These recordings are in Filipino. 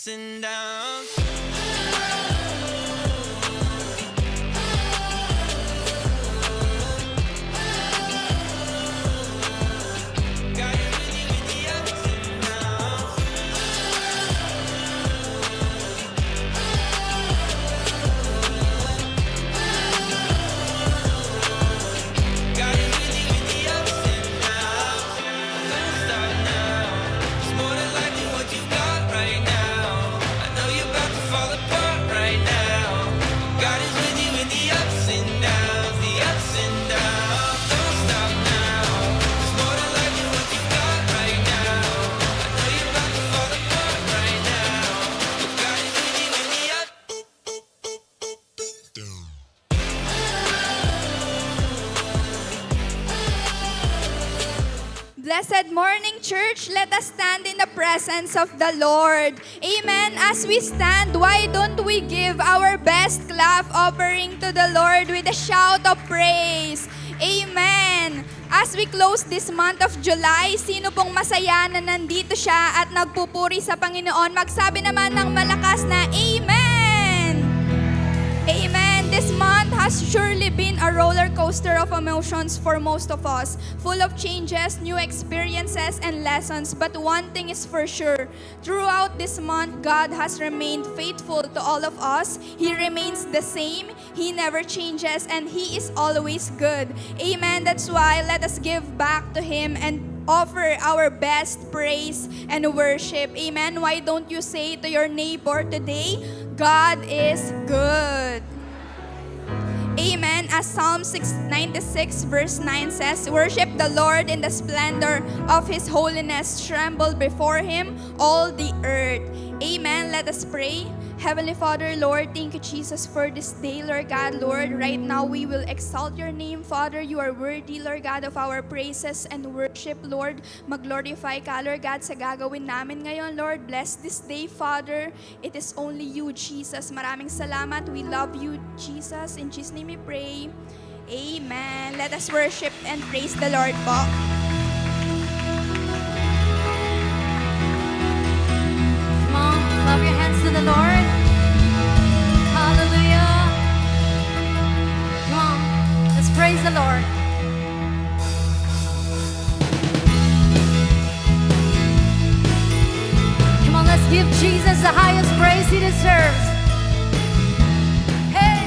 ups and downs. Blessed morning, church. Let us stand in the presence of the Lord. Amen. As we stand, why don't we give our best clap offering to the Lord with a shout of praise? Amen. As we close this month of July, sino pong masaya na nandito siya at nagpupuri sa Panginoon? Magsabi naman ng malakas na Amen. Amen. This month has surely been a roller coaster of emotions for most of us, full of changes, new experiences, and lessons. But one thing is for sure, throughout this month, God has remained faithful to all of us. He remains the same, He never changes, and He is always good. Amen. That's why let us give back to Him and offer our best praise and worship. Amen. Why don't you say to your neighbor today, God is good. Amen. As Psalm 96 verse 9 says, worship the Lord in the splendor of His holiness. Tremble before Him, all the earth. Amen. Let us pray. Heavenly Father, Lord, thank you, Jesus, for this day, Lord God. Lord, right now we will exalt your name, Father. You are worthy, Lord God, of our praises and worship, Lord. Mag-glorify ka, Lord God, sa gagawin namin ngayon, Lord. Bless this day, Father. It is only you, Jesus. Maraming salamat. We love you, Jesus. In Jesus' name we pray. Amen. Let us worship and praise the Lord po. Come on, clap your hands to the Lord. Hallelujah. Come on, let's praise the Lord. Come on, let's give Jesus the highest praise He deserves. Hey!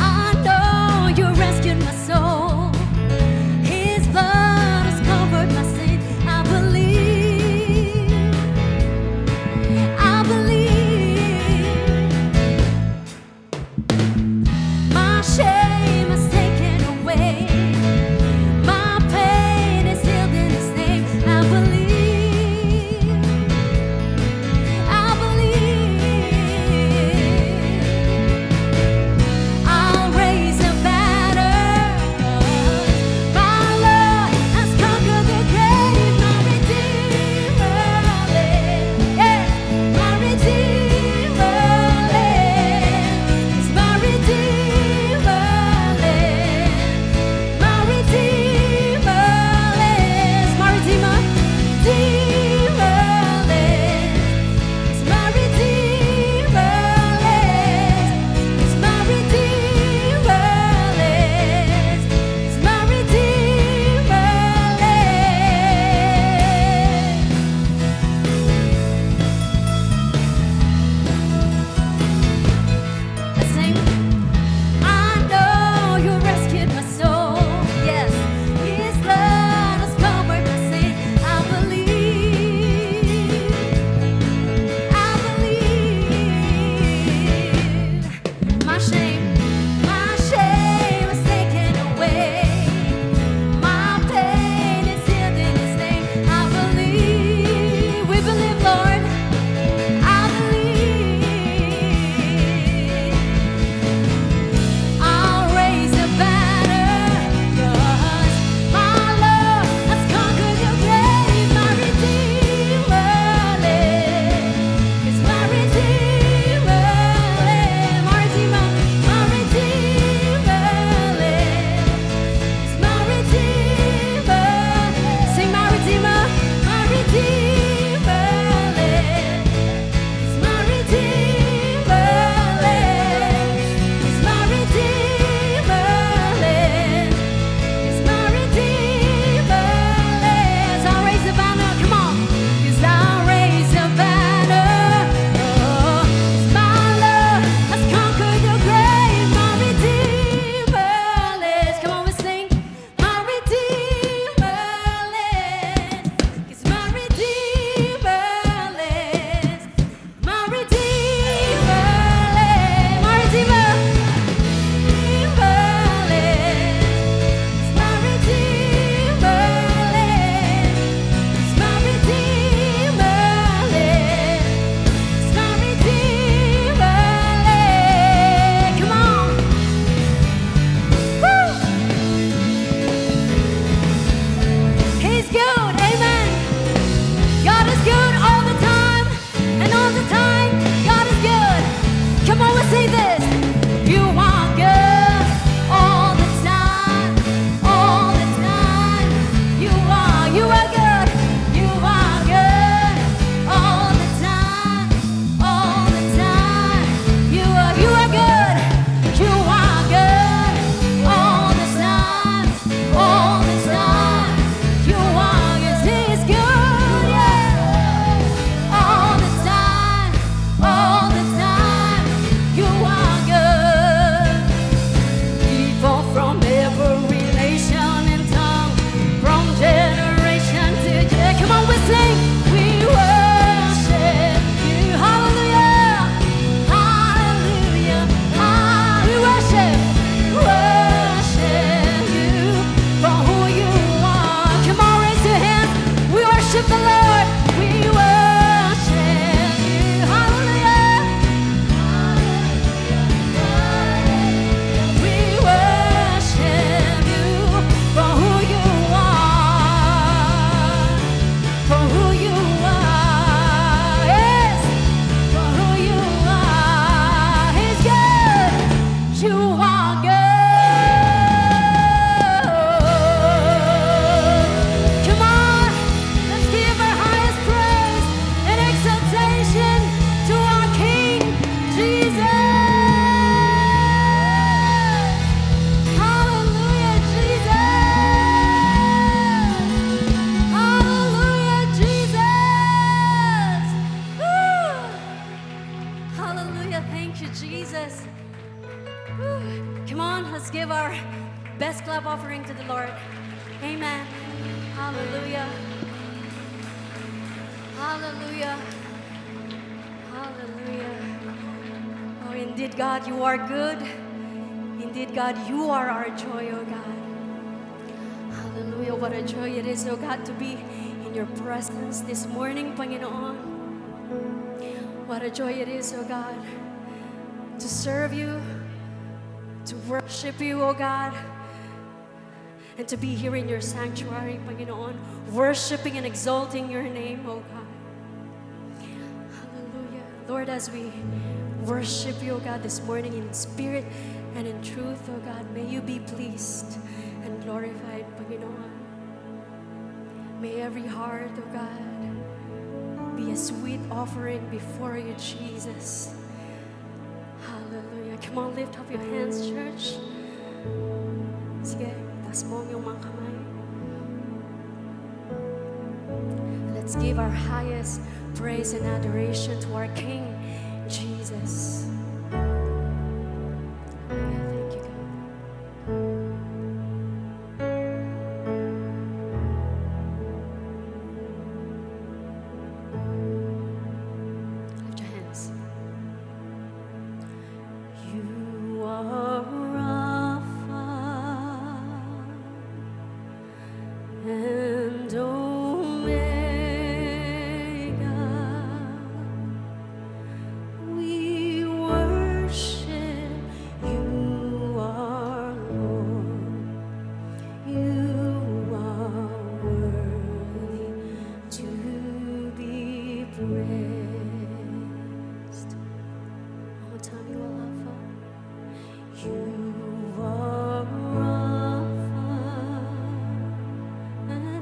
I know you rescued my soul. His blood has covered my sin. I believe. My shame is taken away. My pain is healed in His name. Hallelujah. Hallelujah. Oh, indeed, God, you are good. Indeed, God, you are our joy, oh God. Hallelujah. What a joy it is, oh God, to be in your presence this morning, Panginoon. What a joy it is, oh God, to serve you, to worship you, oh God, and to be here in your sanctuary, Panginoon, worshiping and exalting your name, oh God. Hallelujah. Lord, as we worship you, oh God, this morning in spirit and in truth, oh God, may you be pleased and glorified, Panginoon. May every heart, oh God, be a sweet offering before you, Jesus. Hallelujah. Come on, lift up your hands, church. Sige, taas mo yung mga kamay. Let's give our highest praise and adoration to our King, Jesus. Hallelujah. Thank you, God. Lift your hands. You are Rapha and Omega. We worship you, our Lord. You are worthy to be praised. One more time, you are Alpha. You are Alpha and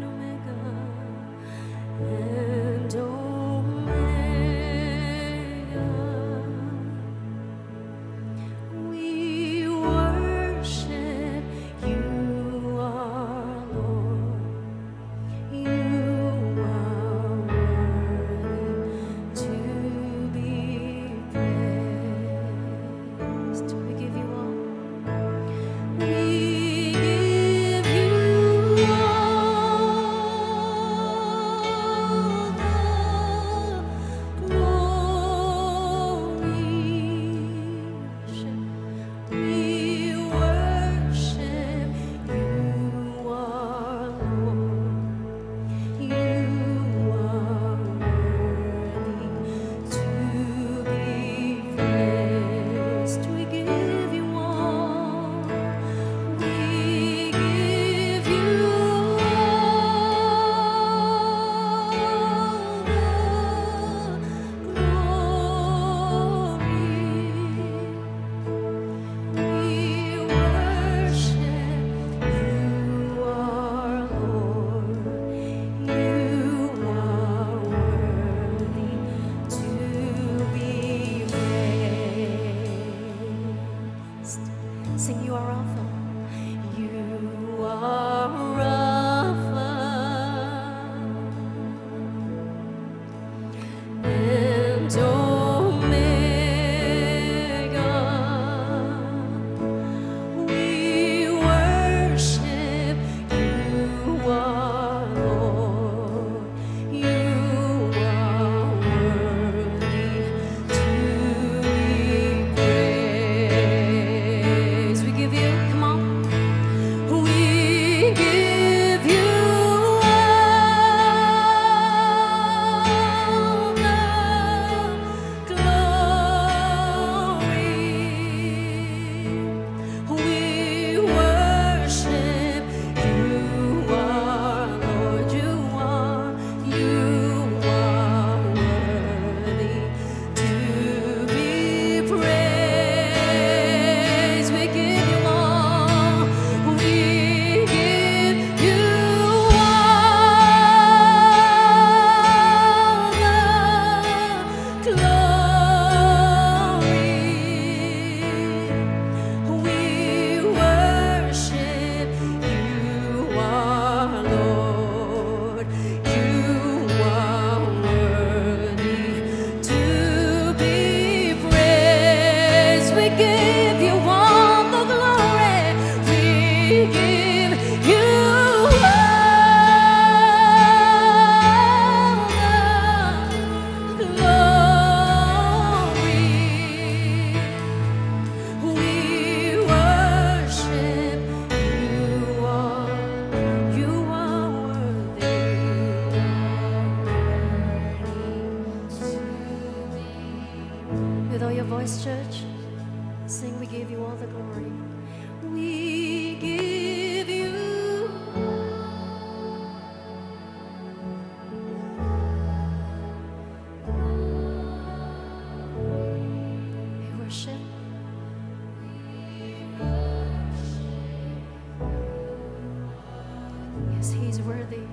worthy.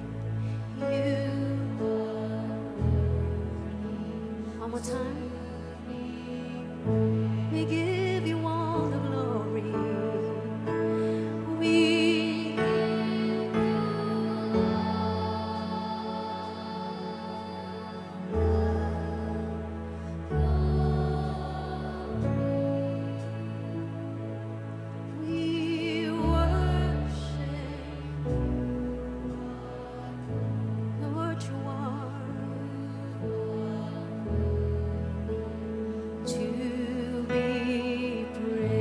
You one more time. We give you all the glory. We we worship, Lord, you are to be praised.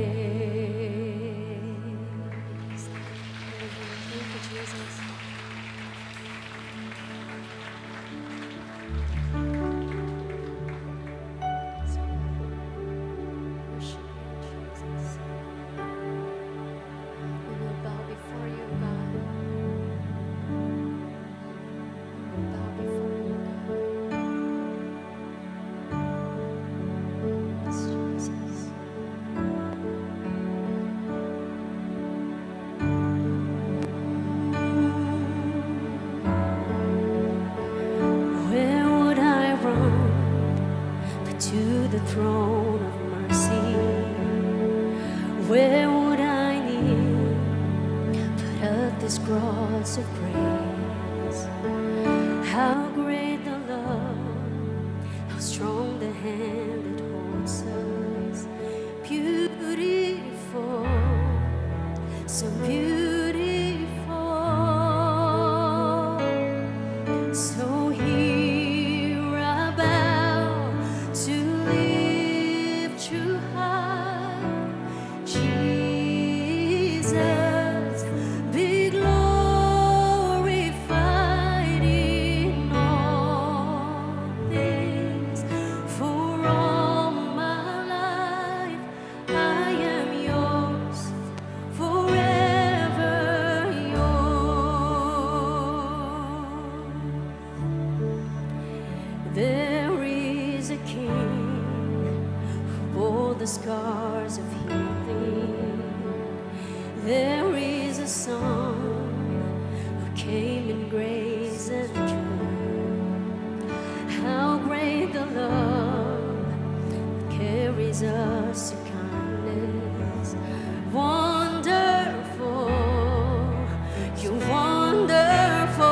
Thank you, Jesus. Worship you, Jesus. We will bow before you, God. We will bow before you, God. Yes, Jesus. Where would I run but to the throne of mercy? Where would I kneel but at this cross of grace? How great the love, how strong the hand that holds us. Beautiful, so beautiful. So here I bow to lift you high, Jesus, be glorified in all things. For all my life I am yours, forever yours. There is a king who bore the scars of healing. There is a son who came in grace and truth. How great the love that carries us to kindness. Wonderful, you're wonderful.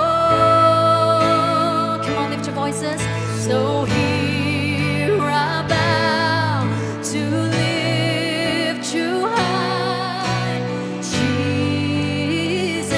Come on, lift your voices. So here I bow to lift you high, Jesus,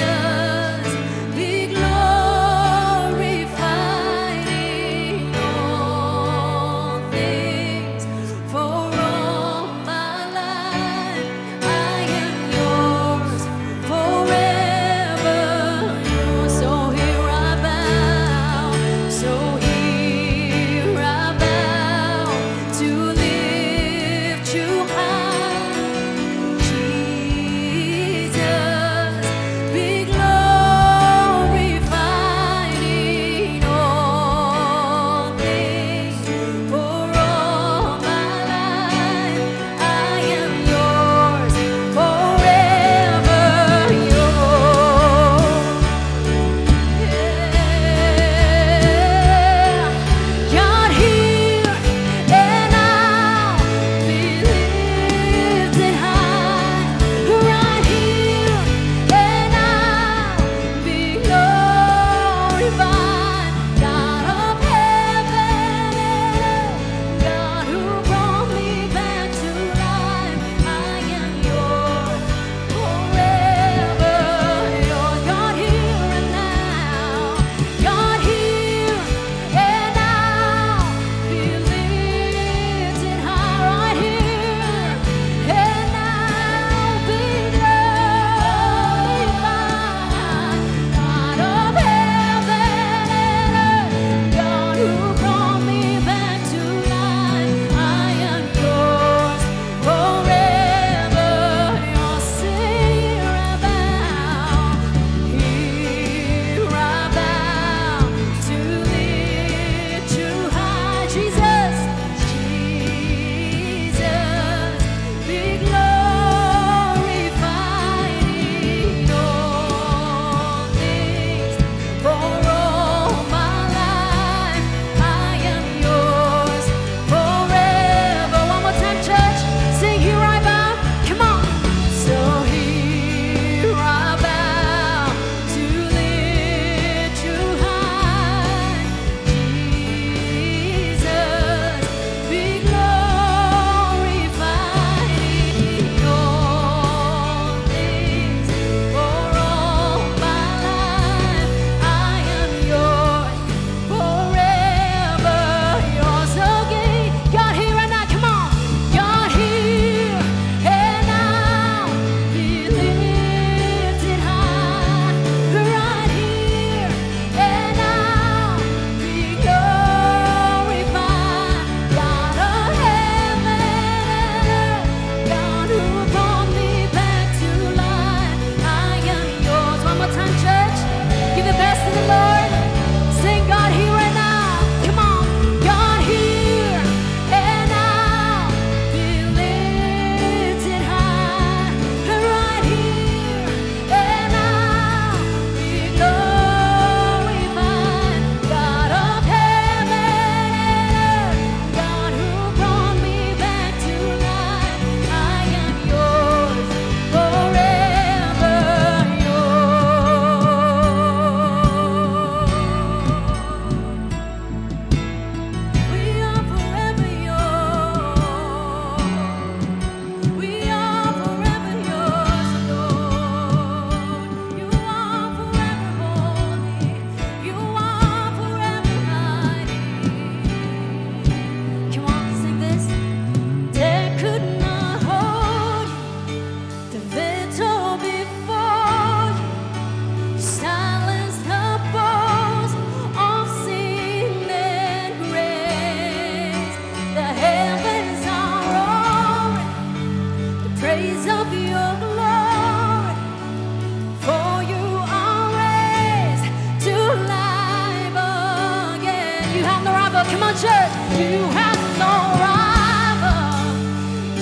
on, church. You have no rival.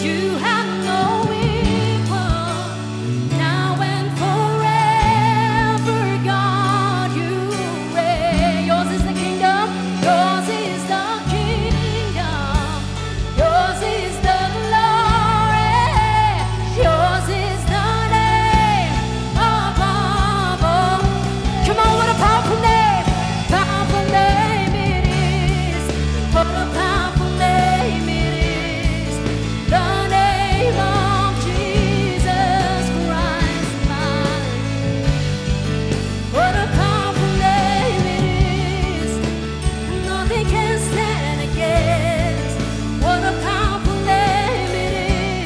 You have no equal. Now and forever, God, you reign. Yours is the kingdom. Yours is the kingdom. Yours is the glory. Yours is the name above all. Come on, what a powerful name. Powerful name it is. What a powerful name it is. The name of Jesus Christ, mine. What a powerful name it is. Nothing can stand against. What a powerful name it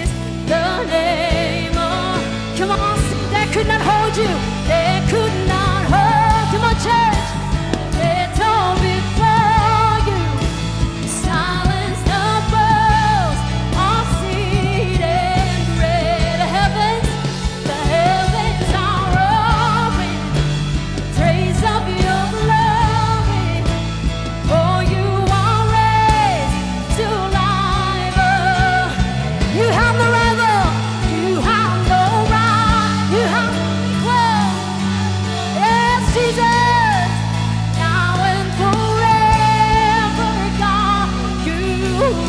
is. The name of. Come on, that could not hold you. They could not hold. Come on, church. They don't before you. Silence the boast of seed and bread. The heavens are roaring. Praise of your glory. For you are raised to life. You have no rival. You have no right. You have no equal. Yes, Jesus. Now and forever, God, you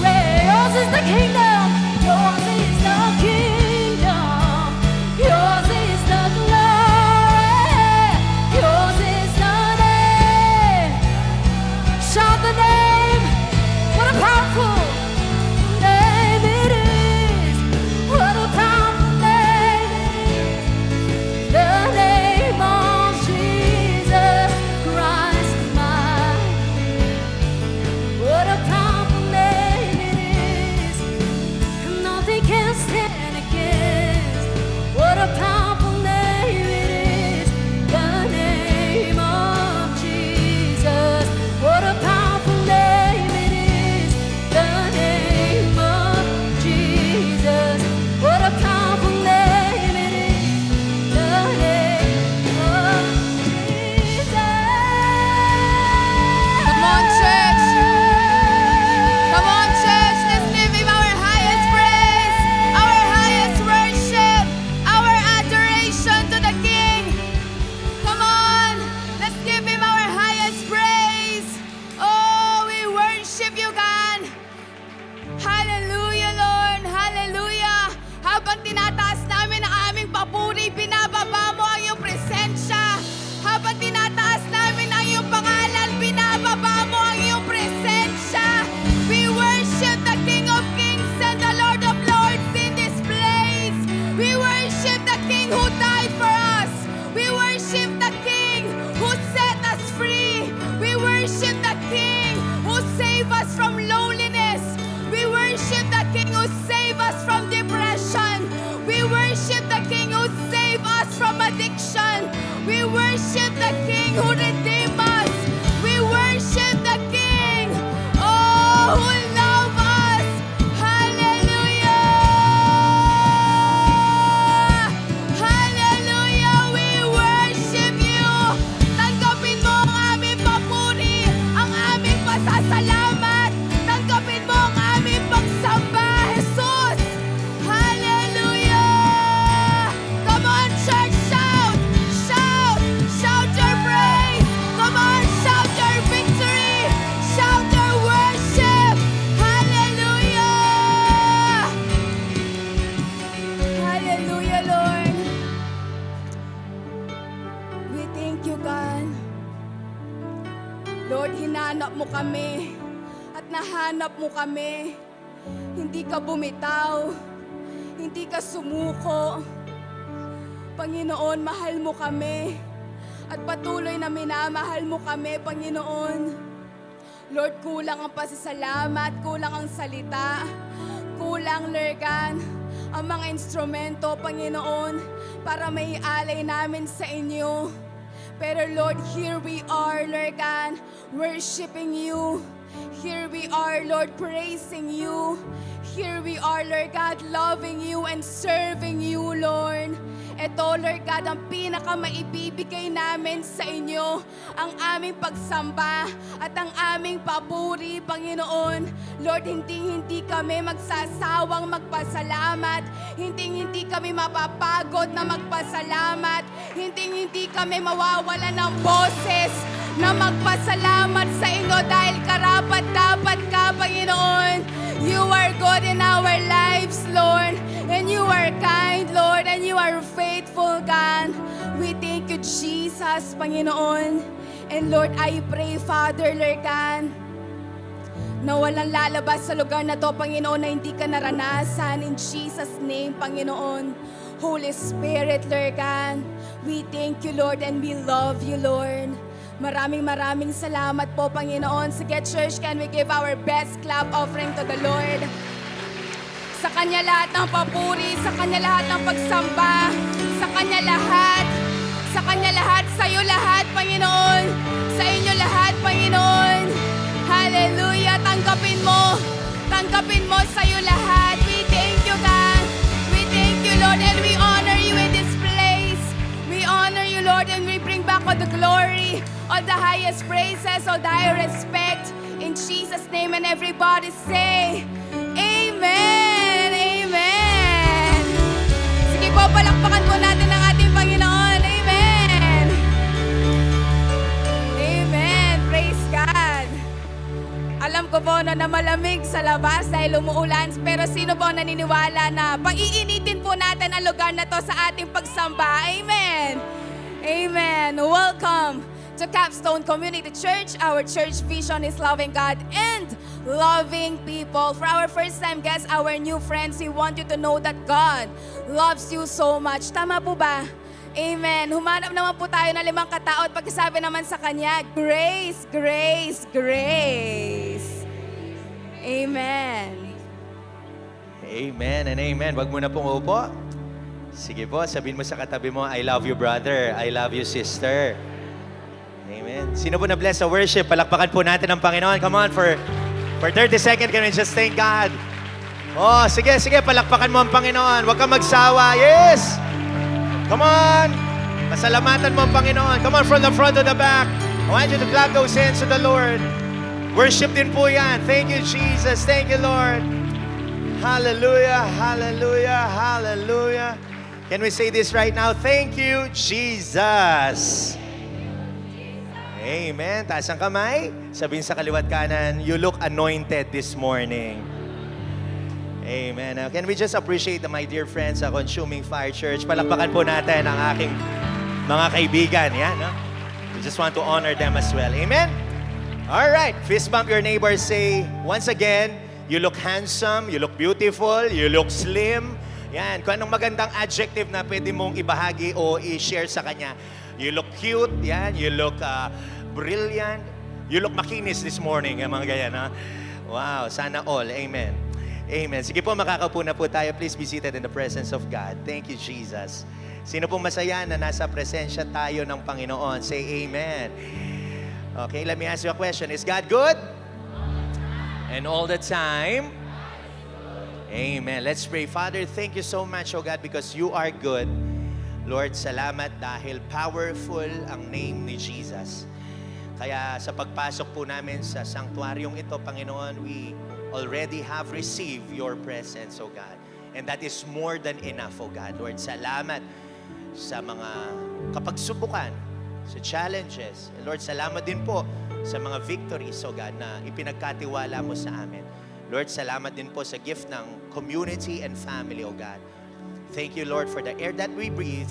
reign. Yours is the kingdom. Yours is the kingdom. Yours is the glory. Yours is the name. Shout the name. What a powerful name it is. What a powerful name it is. The name of Jesus Christ, mine. What a powerful name it is. Nothing can stand against. What a powerful name it is. The name of Jesus. What a powerful name it is. The name of Jesus. What a powerful name it is. The name of Jesus. Come on, church. Come on, church. Let's give him our highest praise, our highest worship, our adoration to the King. Come on. Let's give him our highest praise. Oh, we worship you, God. Hallelujah, Lord. Hallelujah. Habang tinataas namin ang aming papuri, binababa mo ang iyong presensya. Habang tinataas namin ang iyong pangalan, binababa mo ang iyong presensya. We worship the King of Kings and the Lord of Lords in this place. We worship the King who died for us. We worship the King who set us free. We worship the King who saved us from loneliness. We worship the King who saved us from depression. We worship the King who saved us from addiction. We worship the King who redeemed us. We worship the King, oh, who loved us. Hallelujah! Hallelujah! We worship you. Tanggapin mo ang aming papuri, ang aming pasasalamat. Tanggapin mo ang aming pagsamba, Jesus. Hallelujah! Come on, church, shout! Shout! Shout your praise! Come on, shout your victory! Shout your worship! Hallelujah! Hallelujah, Lord. We thank you, God. Lord, hinanap mo kami at nahanap mo kami. Hindi ka bumitaw, hindi ka sumuko. Panginoon, mahal mo kami at patuloy na minamahal mo kami, Panginoon. Lord, kulang ang pasasalamat, kulang ang salita, kulang, Lord God, ang mga instrumento, Panginoon, para maialay namin sa inyo. Pero Lord, here we are, Lord God. worshiping you. Here we are, Lord, praising you. Here we are, Lord God, loving you and serving you, Lord. Ito, Lord God, ang pinakamaibibigay namin sa inyo, ang aming pagsamba at ang aming papuri, Panginoon. Lord, hindi kami magsasawang magpasalamat. Hindi kami mapapagod na magpasalamat. Hindi kami mawawala ng boses na magpasalamat sa inyo dahil karapat-dapat ka, Panginoon. You are good in our lives, Lord. And you are kind, Lord. And you are faithful, God. We thank you, Jesus, Panginoon. And Lord, I pray, Father, Lord God, na walang lalabas sa lugar na to, Panginoon, na hindi ka naranasan. In Jesus' name, Panginoon. Holy Spirit, Lord God, we thank you, Lord, and we love you, Lord. Maraming salamat po, Panginoon. Sige, church, can we give our best clap offering to the Lord? Sa Kanya lahat ng papuri, sa Kanya lahat ng pagsamba, sa Kanya lahat, sa iyo lahat, Panginoon. Sa inyo lahat, Panginoon. Hallelujah. Tanggapin mo sa iyo lahat. We thank you, God. We thank you, Lord, and we honor you in this place. We honor you, Lord, and we bring back all the glory, all the highest praises, all the high respect. In Jesus' name, and everybody say, Amen! Amen! Sige po, palakpakan po natin ang ating Panginoon. Amen! Amen! Praise God! Alam ko po na malamig sa labas dahil umuulan, pero sino po naniniwala na paiinitin po natin ang lugar na to sa ating pagsamba? Amen! Amen! Welcome to Capstone Community Church. Our church vision is loving God and loving people. For our first time guests, our new friends, we want you to know that God loves you so much. Tama po ba? Amen. Humanap naman po tayo ng 5 katao at pagkasabi naman sa Kanya, grace, grace, grace. Amen. Amen and amen. Wag mo na pong upo. Sige po, sabihin mo sa katabi mo, I love you, brother. I love you, sister. Amen. Sino po na-bless sa worship? Palakpakan po natin ang Panginoon. Come on, for 30 seconds, can we just thank God? Oh, sige, palakpakan mo ang Panginoon. Huwag kang magsawa. Yes! Come on! Pasalamatan mo ang Panginoon. Come on, from the front to the back. I want you to clap those hands to the Lord. Worship din po yan. Thank you, Jesus. Thank you, Lord. Hallelujah, hallelujah, hallelujah. Can we say this right now? Thank you, Jesus. Amen. Taas ang kamay. Sabihin sa kaliwat kanan, you look anointed this morning. Amen. Can we just appreciate my dear friends sa Consuming Fire Church? Palakpakan po natin ang aking mga kaibigan. Yan, no? We just want to honor them as well. Amen? All right. Fist bump your neighbor. Say, once again, you look handsome, you look beautiful, you look slim. Yan. Kung anong magandang adjective na pwede mong ibahagi o i-share sa kanya. You look cute. Yan. You look brilliant. You look makinis this morning. Mga ganyan, ha? Wow. Sana all. Amen. Amen. Sige po, makakaupo na po tayo. Please be seated in the presence of God. Thank you, Jesus. Sino pong masaya na nasa presensya tayo ng Panginoon? Say amen. Okay, let me ask you a question. Is God good? And all the time? Amen. Let's pray. Father, thank you so much, oh God, because you are good. Lord, salamat dahil powerful ang name ni Jesus. Kaya sa pagpasok po namin sa sanktuaryong ito, Panginoon, we already have received your presence, oh God. And that is more than enough, oh God. Lord, salamat sa mga kapagsubukan, sa challenges. And Lord, salamat din po sa mga victories, oh God, na ipinagkatiwala mo sa amin. Lord, salamat din po sa gift ng community and family, oh God. Thank you, Lord, for the air that we breathe.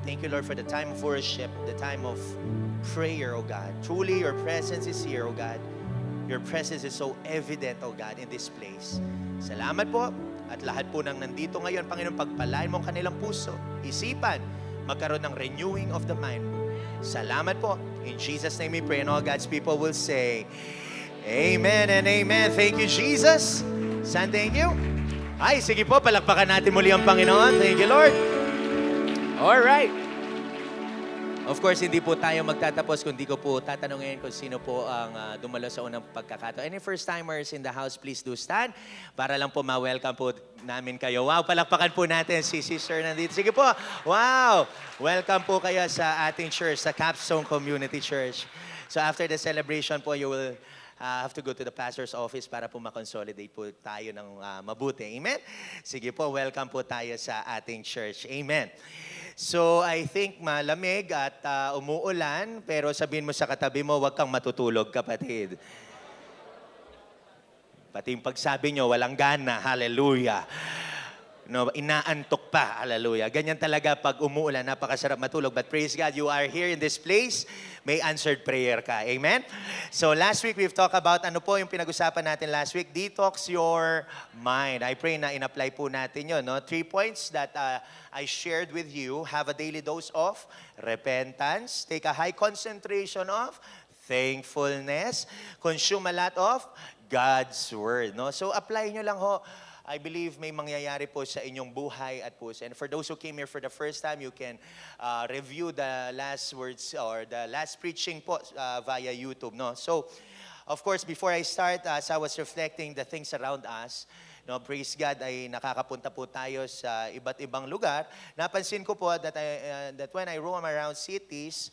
Thank you, Lord, for the time of worship, the time of prayer, oh God. Truly, your presence is here, oh God. Your presence is so evident, oh God, in this place. Salamat po. At lahat po ng nandito ngayon, Panginoon, pagpalain mo ang kanilang puso, isipan, magkaroon ng renewing of the mind. Salamat po. In Jesus' name we pray, and all God's people will say, Amen and amen. Thank you, Jesus. San, thank you. Ay, sige po, palakpakan natin muli ang Panginoon. Thank you, Lord. All right. Of course, hindi po tayo magtatapos kung di ko po tatanungin kung sino po ang dumalo sa unang pagkakataon. Any first-timers in the house, please do stand para lang po ma-welcome po namin kayo. Wow, palakpakan po natin si Sister nandito. Sige po, wow! Welcome po kayo sa ating church, sa Capstone Community Church. So after the celebration po, you will have to go to the pastor's office para po makonsolidate po tayo ng mabuti. Amen? Sige po, welcome po tayo sa ating church. Amen. So I think malamig at umuulan, pero sabihin mo sa katabi mo, huwag kang matutulog, kapatid. Pati yung pagsabi nyo, walang gana, hallelujah. No, inaantok pa, hallelujah. Ganyan talaga pag umuulan, napakasarap matulog. But praise God, you are here in this place, may answered prayer ka. Amen? So last week, we've talked about, ano po yung pinag-usapan natin last week? Detox your mind. I pray na in-apply po natin yun. No? 3 points that I shared with you. Have a daily dose of repentance. Take a high concentration of thankfulness. Consume a lot of God's Word. No? So apply nyo lang ho. I believe may mangyayari po sa inyong buhay at puso. And for those who came here for the first time, you can review the last words or the last preaching po via YouTube. No? So, of course, before I start, as I was reflecting the things around us, no, praise God, ay nakakapunta po tayo sa iba't ibang lugar. Napansin ko po that, that when I roam around cities,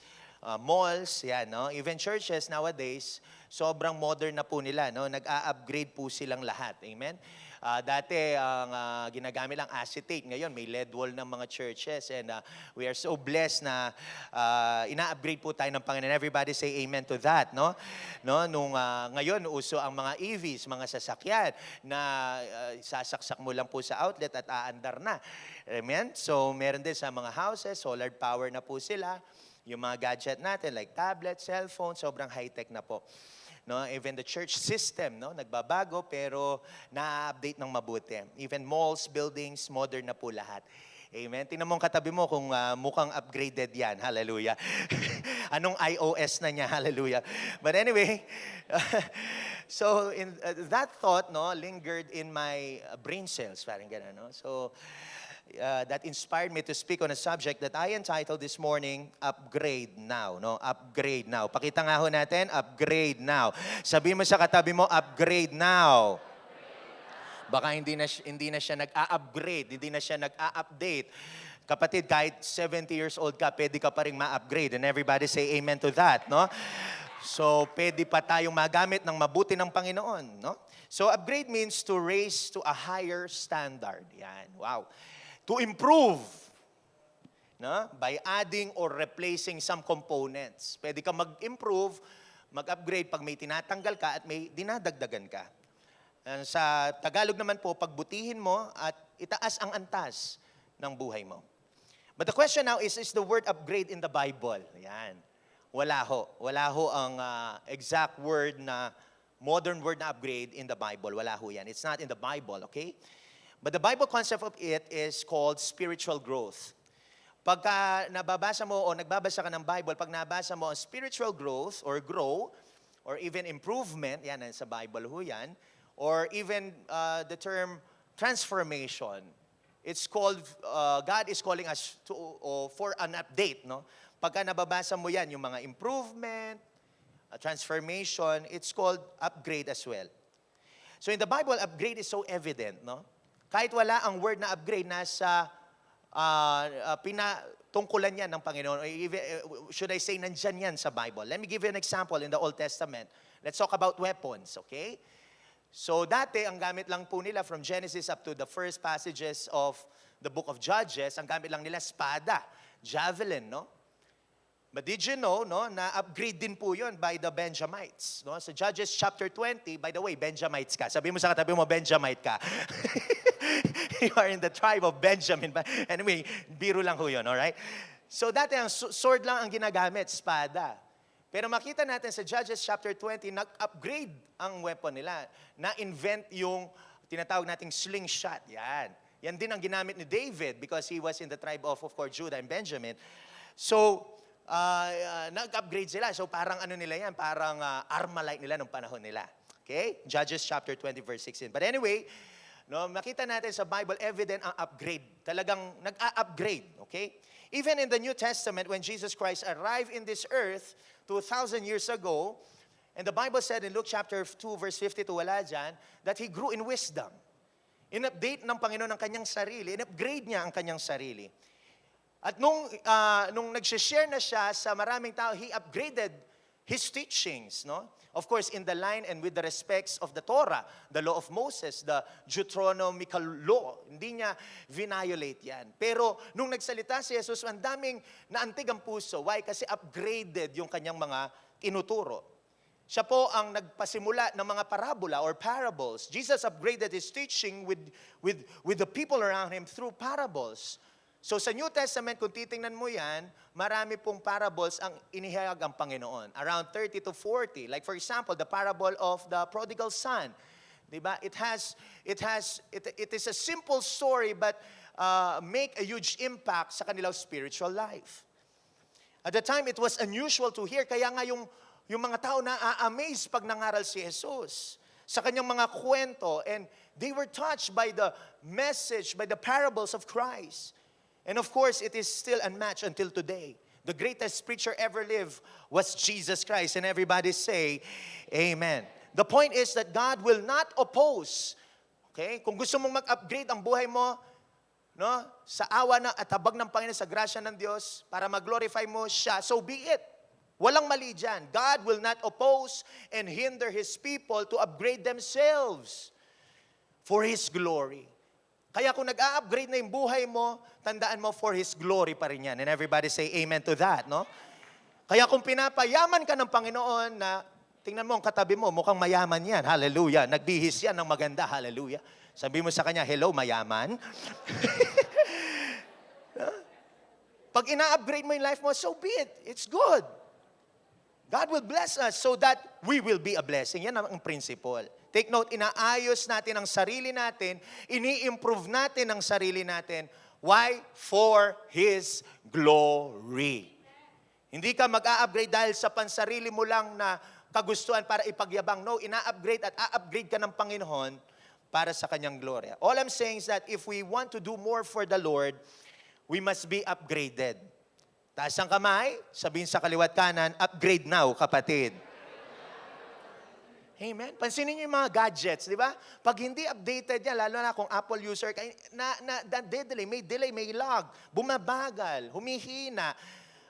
malls, yan, no? Even churches nowadays, sobrang modern na po nila. No? Nag-a-upgrade po silang lahat. Amen? Dati, ang ginagamit lang acetate. Ngayon, may LED wall ng mga churches. And we are so blessed na ina-upgrade po tayo ng Panginoon. Everybody say amen to that. No? No? Nung ngayon, uso ang mga EVs, mga sasakyan, na sasaksak mo lang po sa outlet at aandar na. Amen? So, meron din sa mga houses, solar power na po sila. Yung mga gadget natin, like tablet, cellphone, sobrang high-tech na po. No, even the church system, no, nagbabago pero na-update ng mabuti. Even malls, buildings, modern na po lahat. Amen. Tingnan mo ang katabi mo kung mukhang upgraded yan. Hallelujah. Anong iOS na niya? Hallelujah. But anyway, so in, that thought, no, lingered in my brain cells. Parang gano'n, no? So, that inspired me to speak on a subject that I entitled this morning, Upgrade Now. No? Upgrade Now. Pakita nga ho natin, Upgrade Now. Sabihin mo sa katabi mo, Upgrade Now. Baka hindi na siya nag-a-upgrade, hindi na siya nag-a-update. Kapatid, kahit 70 years old ka, pwede ka pa rin ma-upgrade. And everybody say amen to that. No? So, pwede pa tayong magamit ng mabuti ng Panginoon. No? So, upgrade means to raise to a higher standard. Yan. Wow. To improve, no? By adding or replacing some components. Pwede ka mag-improve, mag-upgrade pag may tinatanggal ka at may dinadagdagan ka. Sa Tagalog naman po, pagbutihin mo at itaas ang antas ng buhay mo. But the question now is the word upgrade in the Bible? Yan. Wala ho. Wala ho ang exact word na, modern word na upgrade in the Bible. Wala ho yan. It's not in the Bible, okay? But the Bible concept of it is called spiritual growth. Pagka nababasa mo o nagbabasa ka ng Bible, pag nabasa mo ang spiritual growth or grow, or even improvement, yan sa Bible ho yan, or even the term transformation, it's called, God is calling us to, for an update. No? Pagka nababasa mo yan, yung mga improvement, transformation, it's called upgrade as well. So in the Bible, upgrade is so evident, no? Kahit wala ang word na upgrade, nasa pinatungkulan yan ng Panginoon. Or even, should I say, nandyan yan sa Bible. Let me give you an example in the Old Testament. Let's talk about weapons, okay? So dati, ang gamit lang po nila from Genesis up to the first passages of the book of Judges, ang gamit lang nila espada, javelin, no? But did you know, no, na upgrade din po yun by the Benjamites. No? So Judges chapter 20, by the way, Benjamites ka. Sabi mo sa katabi mo, Benjamite ka. You are in the tribe of Benjamin. Anyway, biro lang ho yun, alright? So dati ang sword lang ang ginagamit, espada. Pero makita natin sa Judges chapter 20, nag-upgrade ang weapon nila. Na-invent yung tinatawag nating slingshot. Yan. Yan din ang ginamit ni David because he was in the tribe of course, Judah and Benjamin. So, nag-upgrade sila. So parang ano nila yan, parang Armalite nila nung panahon nila. Okay? Judges chapter 20 verse 16. But anyway, no, makita natin sa Bible evident ang upgrade. Talagang nag-a-upgrade. Okay? Even in the New Testament, when Jesus Christ arrived in this earth 2,000 years ago, and the Bible said in Luke chapter 2, verse 52, wala dyan, that He grew in wisdom. In-update ng Panginoon ang kanyang sarili, in-upgrade niya ang kanyang sarili. At nung nag-share na siya sa maraming tao, He upgraded His teachings, no? Of course, in the line and with the respects of the Torah, the law of Moses, the Deuteronomical law. Hindi niya violate yan. Pero nung nagsalita si Jesus, ang daming naantig ang puso. Why? Kasi upgraded yung kanyang mga tinuturo. Siya po ang nagpasimula ng mga parabola or parables. Jesus upgraded His teaching with the people around Him through parables. So sa New Testament, kung titingnan mo yan, marami pong parables ang inihayag ang Panginoon. Around 30 to 40. Like for example, the parable of the prodigal son. Diba? It is a simple story but make a huge impact sa kanilang spiritual life. At the time, it was unusual to hear. Kaya nga yung mga tao na-amaze pag nangaral si Jesus sa kanyang mga kwento. And they were touched by the message, by the parables of Christ. And of course, it is still unmatched until today. The greatest preacher ever lived was Jesus Christ. And everybody say, Amen. The point is that God will not oppose. Okay? Kung gusto mong mag-upgrade ang buhay mo, no, sa awa na at habag ng Panginoon, sa grasya ng Diyos, para mag-glorify mo siya, so be it. Walang mali dyan. God will not oppose and hinder His people to upgrade themselves for His glory. Kaya kung nag-a-upgrade na yung buhay mo, tandaan mo for His glory pa rin yan. And everybody say amen to that, no? Kaya kung pinapayaman ka ng Panginoon na, tingnan mo ang katabi mo, mukhang mayaman yan. Hallelujah. Nagbihis yan ng maganda. Hallelujah. Sabi mo sa kanya, hello, mayaman. Pag ina-upgrade mo yung life mo, so be it. It's good. God will bless us so that we will be a blessing. Yan ang principle. Take note, inaayos natin ang sarili natin, ini-improve natin ang sarili natin. Why? For His glory. Hindi ka mag-a-upgrade dahil sa pansarili mo lang na kagustuhan para ipagyabang. No, ina-upgrade at a-upgrade ka ng Panginoon para sa Kanyang gloria. All I'm saying is that if we want to do more for the Lord, we must be upgraded. Taas ang kamay, sabihin sa kaliwat kanan, upgrade now, kapatid. Amen. Pansinin niyo yung mga gadgets, di ba? Pag hindi updated yan, lalo na kung Apple user ka, delay, may lag, bumabagal, humihina,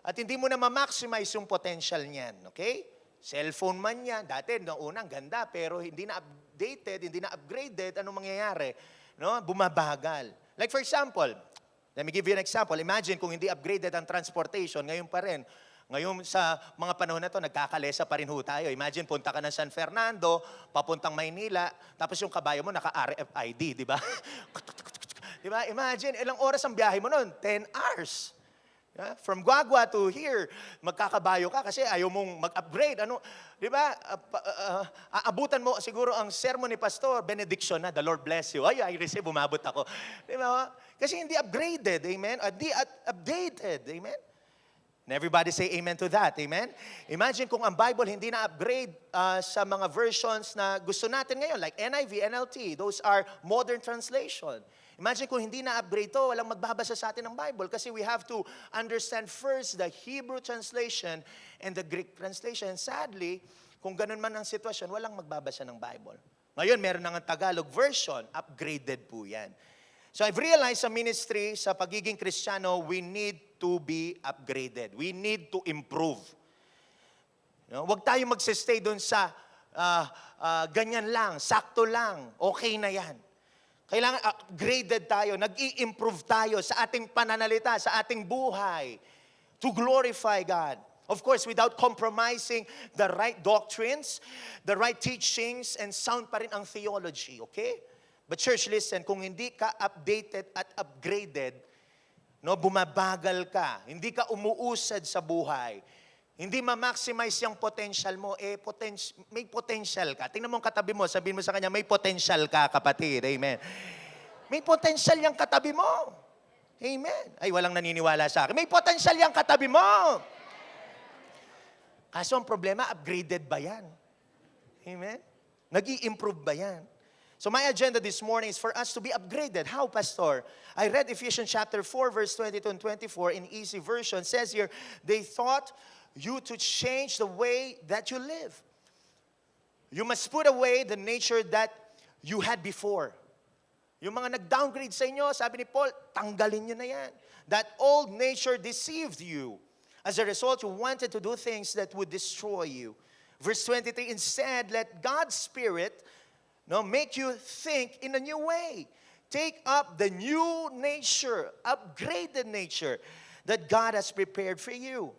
at hindi mo na ma-maximize yung potential niyan. Okay? Cellphone man yan. Dati, noong unang ganda, pero hindi na updated, hindi na upgraded, anong mangyayari? No? Bumabagal. Like for example, let me give you an example. Imagine kung hindi upgraded ang transportation, ngayon pa rin. Ngayon sa mga panahon na to, nagkakalesa pa rin ho tayo. Imagine, punta ka ng San Fernando, papuntang Maynila, tapos yung kabayo mo naka-RFID, di ba? Di ba? Imagine, ilang oras ang biyahe mo noon? 10 hours. Yeah? From Guagua to here, magkakabayo ka kasi ayaw mong mag-upgrade. Ano? Di ba? Aabutan mo siguro ang sermon ni Pastor, benediction na, the Lord bless you. Ay, I receive, umabot ako. Di ba? Kasi hindi upgraded, amen? Hindi updated, amen? And everybody say amen to that, amen? Imagine kung ang Bible hindi na-upgrade sa mga versions na gusto natin ngayon, like NIV, NLT, those are modern translation. Imagine kung hindi na-upgrade to, walang magbabasa sa atin ng Bible kasi we have to understand first the Hebrew translation and the Greek translation. Sadly, kung ganun man ang sitwasyon, walang magbabasa ng Bible. Ngayon, meron ng Tagalog version, upgraded po yan. So I've realized sa ministry, sa pagiging Kristiyano, we need to be upgraded. We need to improve. No? Huwag tayo magsistay doon sa ganyan lang, sakto lang, okay na yan. Kailangan upgraded tayo, nag-i-improve tayo sa ating pananalita, sa ating buhay, to glorify God. Of course, without compromising the right doctrines, the right teachings, and sound pa rin ang theology, okay? But church, listen, kung hindi ka updated at upgraded, no, bumabagal ka, hindi ka umuusad sa buhay, hindi ma-maximize yung potential mo, may potential ka. Tingnan mo ang katabi mo, sabihin mo sa kanya, may potential ka, kapatid. Amen. May potential yung katabi mo. Amen. Ay, walang naniniwala sa akin. May potential yung katabi mo. Kaso ang problema, upgraded ba yan? Amen. Nag-i-improve ba yan? So my agenda this morning is for us to be upgraded. How, Pastor? I read Ephesians chapter 4, verse 22 and 24 in easy version. It says here, they thought you to change the way that you live. You must put away the nature that you had before. Yung mga nag-downgrade sa inyo, sabi ni Paul, tanggalin nyo na yan. That old nature deceived you. As a result, you wanted to do things that would destroy you. Verse 23, instead, let God's Spirit make you think in a new way. Take up the new nature, upgraded nature that God has prepared for you.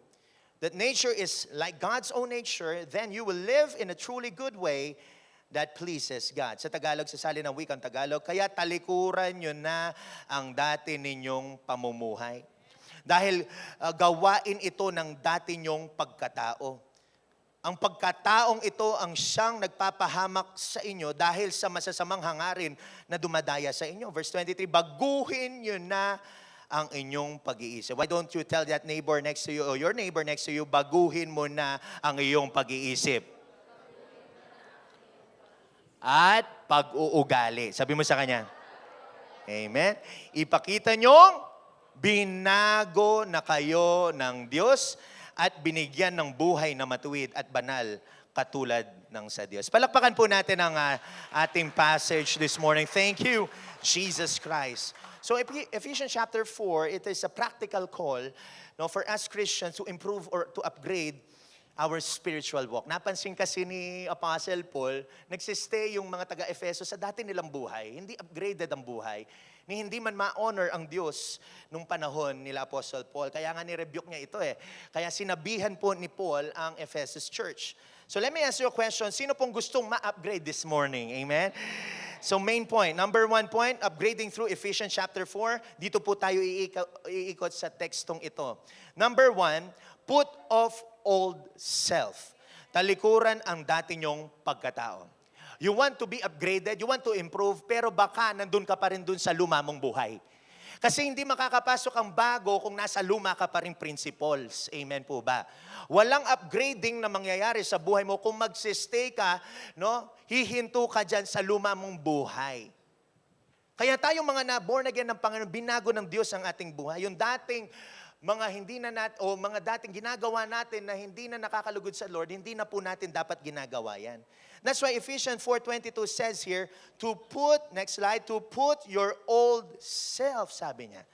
That nature is like God's own nature, then you will live in a truly good way that pleases God. Sa Tagalog, sa sali ng wikang Tagalog, kaya talikuran nyo na ang dati ninyong pamumuhay. Dahil gawain ito ng dati nyong pagkatao. Ang pagkataong ito ang siyang nagpapahamak sa inyo dahil sa masasamang hangarin na dumadaya sa inyo. Verse 23, baguhin nyo na ang inyong pag-iisip. Why don't you tell that neighbor next to you or your neighbor next to you, baguhin mo na ang iyong pag-iisip. At pag-uugali. Sabi mo sa kanya. Amen. Ipakita nyong binago na kayo ng Diyos at binigyan ng buhay na matuwid at banal katulad ng sa Diyos. Palakpakan po natin ang ating passage this morning. Thank you, Jesus Christ. So Ephesians chapter 4, it is a practical call for us Christians to improve or to upgrade our spiritual walk. Napansin kasi ni Apostle Paul, nagsistay yung mga taga-Efeso sa dati nilang buhay. Hindi upgraded ang buhay. Ni hindi man ma-honor ang Diyos nung panahon nila Apostle Paul. Kaya nga ni-rebuke niya ito eh. Kaya sinabihan po ni Paul ang Ephesus Church. So let me ask you a question. Sino pong gustong ma-upgrade this morning? Amen? So main point, number 1 point, upgrading through Ephesians chapter 4. Dito po tayo iikot sa tekstong ito. Number 1, put off old self. Talikuran ang dati nyong pagkatao. You want to be upgraded, you want to improve, pero baka nandun ka pa rin dun sa luma mong buhay. Kasi hindi makakapasok ang bago kung nasa luma ka pa rin principles. Amen po ba? Walang upgrading na mangyayari sa buhay mo kung magsistay ka, hihinto ka dyan sa luma mong buhay. Kaya tayong mga na-born again ng Panginoon, binago ng Diyos ang ating buhay. Yung dating mga dating ginagawa natin na hindi na nakakalugod sa Lord, hindi na po natin dapat ginagawa yan. That's why Ephesians 4:22 says here, to put your old self, sabi niya.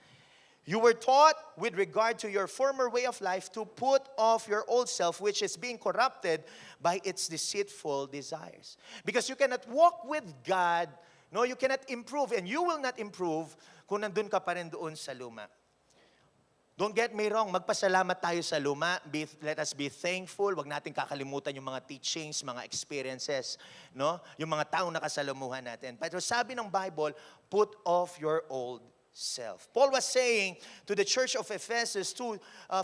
You were taught with regard to your former way of life to put off your old self, which is being corrupted by its deceitful desires. Because you cannot walk with God, you cannot improve, and you will not improve kung nandun ka pa rin doon sa luma. Don't get me wrong, magpasalamat tayo sa luma. Let us be thankful. Huwag natin kakalimutan yung mga teachings, mga experiences, yung mga taong nakasalamuhan natin. Pero sabi ng Bible, put off your old self. Paul was saying to the church of Ephesus,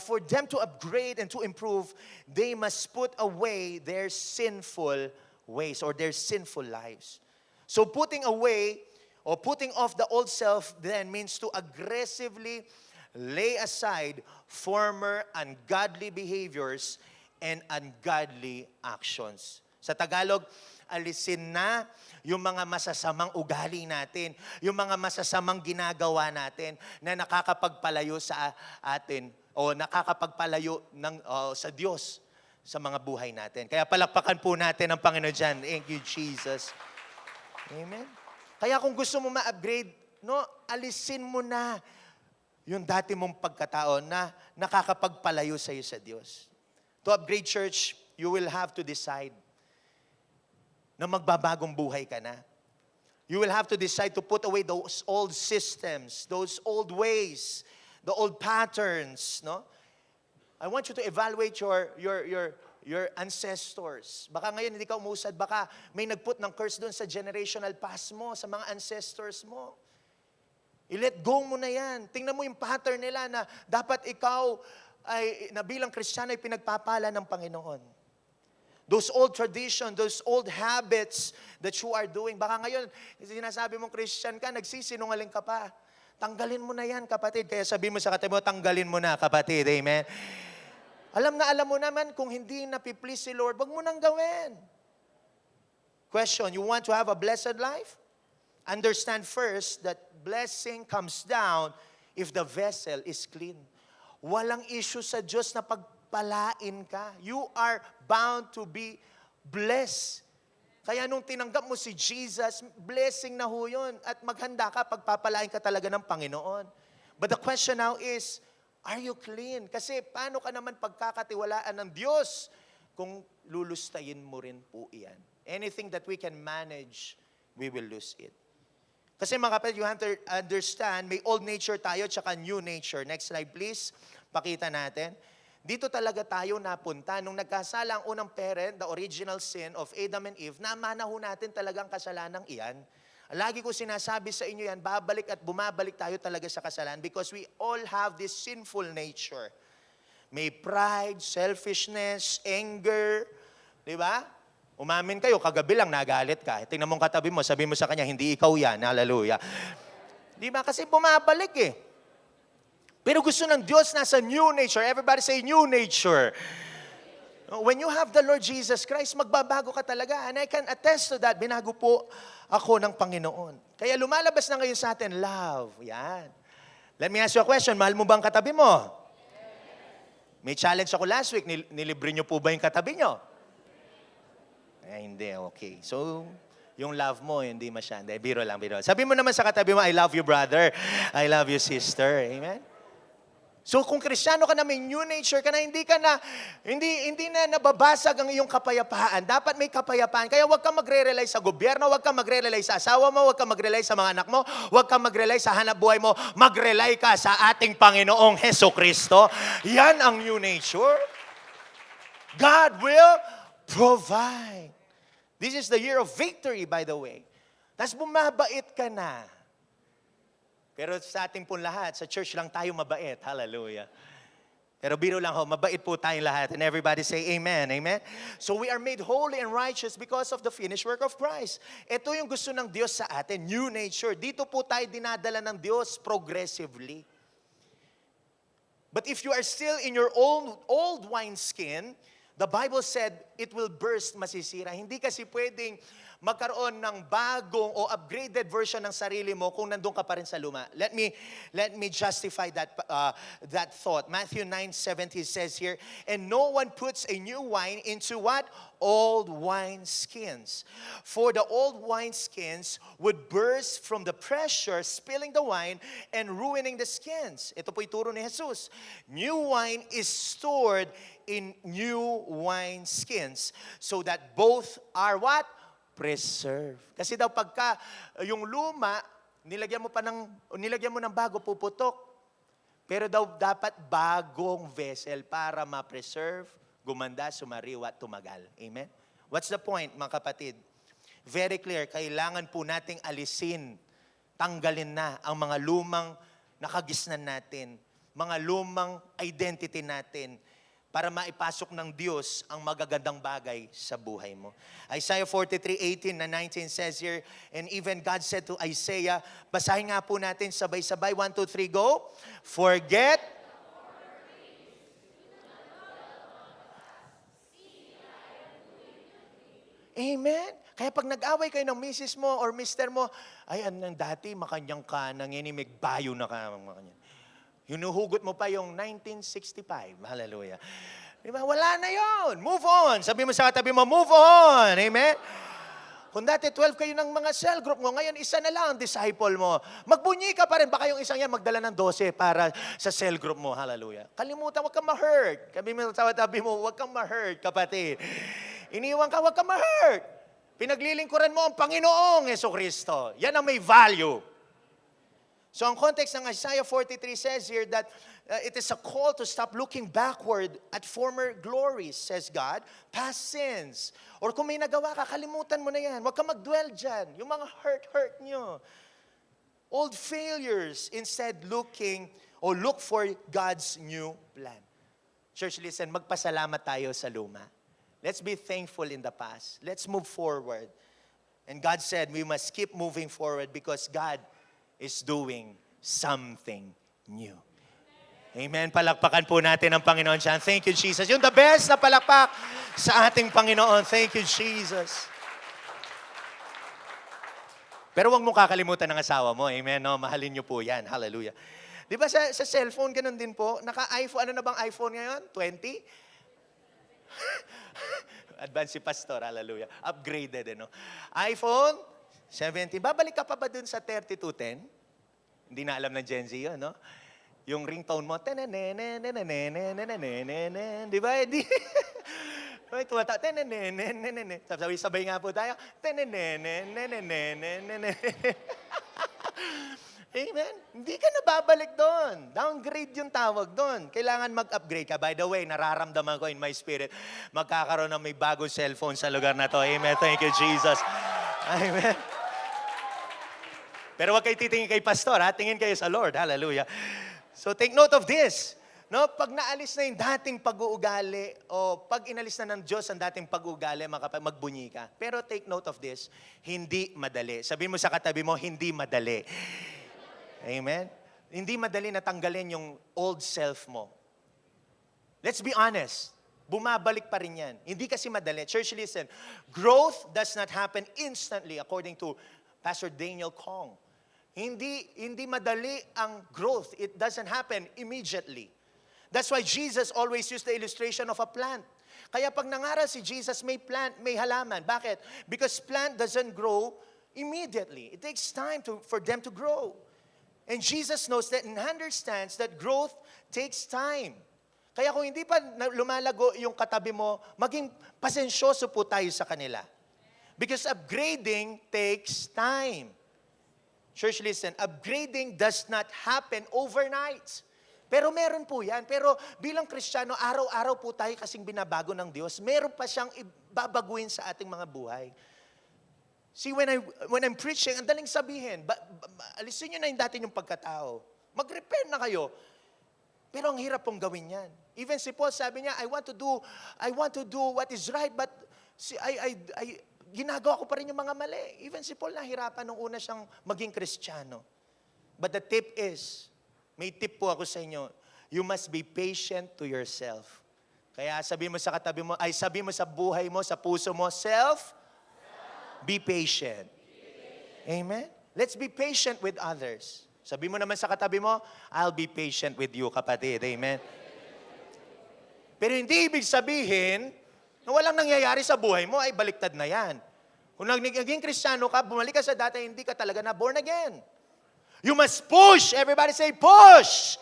for them to upgrade and to improve, they must put away their sinful ways or their sinful lives. So putting away or putting off the old self then means to aggressively lay aside former ungodly behaviors and ungodly actions. Sa Tagalog, alisin na yung mga masasamang ugali natin, yung mga masasamang ginagawa natin na nakakapagpalayo sa atin o nakakapagpalayo sa Diyos sa mga buhay natin. Kaya palakpakan po natin ang Panginoon dyan. Thank you, Jesus. Amen. Kaya kung gusto mo ma-upgrade, alisin mo na yung dati mong pagkatao na nakakapagpalayo sa iyo sa Diyos. To upgrade, church, you will have to decide na magbabagong buhay ka na. You will have to decide to put away those old systems, those old ways, the old patterns. I want you to evaluate your ancestors. Baka ngayon hindi ka umusad, baka may nagput ng curse doon sa generational past mo, sa mga ancestors mo. I-let go mo na yan. Tingnan mo yung pattern nila na dapat ikaw na bilang Kristiyano ay pinagpapala ng Panginoon. Those old traditions, those old habits that you are doing. Baka ngayon, sinasabi mong Christian ka, nagsisinungaling ka pa. Tanggalin mo na yan, kapatid. Kaya sabi mo sa katabi mo, tanggalin mo na, kapatid. Amen? Alam mo naman, kung hindi napi-please si Lord, wag mo nang gawin. Question, you want to have a blessed life? understand first that blessing comes down if the vessel is clean. Walang issue sa Diyos na pagpalain ka. You are bound to be blessed. Kaya nung tinanggap mo si Jesus, blessing na ho yun. At maghanda ka, pagpapalain ka talaga ng Panginoon. But the question now is, are you clean? Kasi paano ka naman pagkakatiwalaan ng Diyos kung lulustayin mo rin po iyan? Anything that we can manage, we will lose it. Kasi mga kapatid, you have to understand, may old nature tayo tsaka new nature. Next slide please. Pakita natin. Dito talaga tayo napunta. Nung nagkasala ang unang parent, the original sin of Adam and Eve, namana ho natin talagang kasalanang iyan. Lagi ko sinasabi sa inyo yan, babalik at bumabalik tayo talaga sa kasalanan because we all have this sinful nature. May pride, selfishness, anger, di ba? Umamin kayo, kagabi lang nagalit ka. Tingnan mong katabi mo, sabi mo sa kanya, hindi ikaw yan. Hallelujah. Di ba? Kasi bumabalik eh. Pero gusto ng Diyos nasa new nature. Everybody say new nature. When you have the Lord Jesus Christ, magbabago ka talaga. And I can attest to that. Binago po ako ng Panginoon. Kaya lumalabas na ngayon sa atin, love. Yan. Let me ask you a question. Mahal mo ba ang katabi mo? May challenge ako last week. Nilibre niyo po ba yung katabi niyo? Hindi, okay. So, yung love mo, hindi masyado. Biro lang, biro. Sabi mo naman sa katabi mo, I love you, brother. I love you, sister. Amen? So, kung Kristiyano ka na, may new nature ka na, hindi na nababasag ang iyong kapayapaan. Dapat may kapayapaan. Kaya huwag kang magre-rely sa gobyerno, huwag kang magre-rely sa asawa mo, huwag kang magre-rely sa mga anak mo, huwag kang magre-rely sa hanap buhay mo. Mag-rely ka sa ating Panginoong Hesukristo. Yan ang new nature. God will provide. This is the year of victory, by the way. Tapos bumabait ka na. Pero sa ating pong lahat, sa church lang tayo mabait. Hallelujah. Pero biro lang ho, mabait po tayong lahat. And everybody say amen, amen. So we are made holy and righteous because of the finished work of Christ. Ito yung gusto ng Diyos sa atin, new nature. Dito po tayo dinadala ng Diyos progressively. But if you are still in your old wineskin, the Bible said, it will burst, masisira. Hindi kasi pwedeng magkaroon ng bagong o upgraded version ng sarili mo kung nandun ka pa rin sa luma. Let me justify that thought. Matthew 9:70 says here, and no one puts a new wine into what? Old wine skins. For the old wine skins would burst from the pressure, spilling the wine and ruining the skins. Ito po ituro ni Jesus. New wine is stored in new wine skins so that both are what? Preserve. Kasi daw pagka yung luma, nilagyan mo ng bago, puputok. Pero daw dapat bagong vessel para ma-preserve, gumanda, sumariwa, tumagal. Amen? What's the point, mga kapatid? Very clear, kailangan po nating alisin, tanggalin na ang mga lumang nakagisnan natin, mga lumang identity natin, para maipasok ng Diyos ang magagandang bagay sa buhay mo. Isaiah 43:18 and 19 says here, and even God said to Isaiah, basahin nga po natin sabay-sabay, 1, 2, 3, go. Forget. Amen? Kaya pag nag-away kayo ng misis mo or mister mo, ay, anong dati, makanyang ka, nanginimig, bayo na ka, makanyang. Hinuhugot mo pa yung 1965. Hallelujah. Diba? Wala na yon. Move on. Sabi mo sa katabi mo, move on. Amen? Kung dati 12 kayo ng mga cell group mo, ngayon isa na lang ang disciple mo. Magbunyi ka pa rin. Baka yung isang yan magdala ng 12 para sa cell group mo. Hallelujah. Kalimutan, huwag kang ma-hurt. Sabi mo sa katabi mo, huwag kang ma-hurt, kapatid. Iniwan ka, huwag kang ma-hurt. Pinaglilingkuran mo ang Panginoong Hesukristo. Yan ang may value. So ang context ng Isaiah 43 says here that it is a call to stop looking backward at former glories, says God, past sins. Or kung may nagawa ka, kalimutan mo na yan. Huwag ka mag-dwell dyan. Yung mga hurt nyo. Old failures, instead look for God's new plan. Church, listen, magpasalamat tayo sa luma. Let's be thankful in the past. Let's move forward. And God said we must keep moving forward because God is doing something new. Amen. Palakpakan po natin ang Panginoon siya. Thank you, Jesus. Yung the best na palakpak sa ating Panginoon. Thank you, Jesus. Pero huwag mong kakalimutan ng asawa mo. Amen? No? Mahalin niyo po yan. Hallelujah. Di ba sa cellphone, ganun din po? Naka-iPhone, ano na bang iPhone ngayon? 20? Advance si Pastor, hallelujah. Upgraded, no? iPhone 17. Babalik ka pa ba dun sa 3210? Hindi na alam ng Gen Z yun, no? Yung ringtone mo, di ba? Di. May tumata, sabay nga po tayo, Amen? Hindi ka na babalik doon. Downgrade yung tawag doon. Kailangan mag-upgrade ka. By the way, nararamdaman ko in my spirit, magkakaroon ng may bagong cellphone sa lugar na to. Amen. Thank you, Jesus. Amen. Pero huwag kayo titingin kay Pastor, ha? Tingin kayo sa Lord. Hallelujah. So take note of this. No, pag naalis na yung dating pag-uugali o pag inalis na ng Diyos ang dating pag-uugali, magbunyi ka. Pero take note of this, hindi madali. Sabihin mo sa katabi mo, hindi madali. Amen? Hindi madali na tanggalin yung old self mo. Let's be honest. Bumabalik pa rin yan. Hindi kasi madali. Church, listen. Growth does not happen instantly according to Pastor Daniel Kong. Hindi madali ang growth. It doesn't happen immediately. That's why Jesus always used the illustration of a plant. Kaya pag nangaral si Jesus, may plant, may halaman. Bakit? Because plant doesn't grow immediately. It takes time for them to grow. And Jesus knows that and understands that growth takes time. Kaya kung hindi pa lumalago yung katabi mo, maging pasensyoso po tayo sa kanila. Because upgrading takes time. Church, listen, upgrading does not happen overnight. Pero meron po yan. Pero bilang Kristiyano, araw-araw po tayo kasing binabago ng Diyos. Meron pa siyang ibabaguhin sa ating mga buhay. See, when I'm preaching, ang daling sabihin, alisin nyo na yung dati yung pagkatao. Mag-repent na kayo. Pero ang hirap pong gawin yan. Even si Paul sabi niya, I want to do what is right, but ginagawa ko pa rin yung mga mali. Even si Paul nahirapan nung una siyang maging Kristiyano. But the tip is, may tip po ako sa inyo, you must be patient to yourself. Kaya sabi mo sa katabi mo, sabi mo sa buhay mo, sa puso mo, be patient. Amen? Let's be patient with others. Sabi mo naman sa katabi mo, I'll be patient with you, kapatid. Amen? Pero hindi ibig sabihin na walang nangyayari sa buhay mo, ay baliktad na yan. Kung naging Kristiyano ka, bumalik ka sa dati, hindi ka talaga na born again. You must push. Everybody say, push.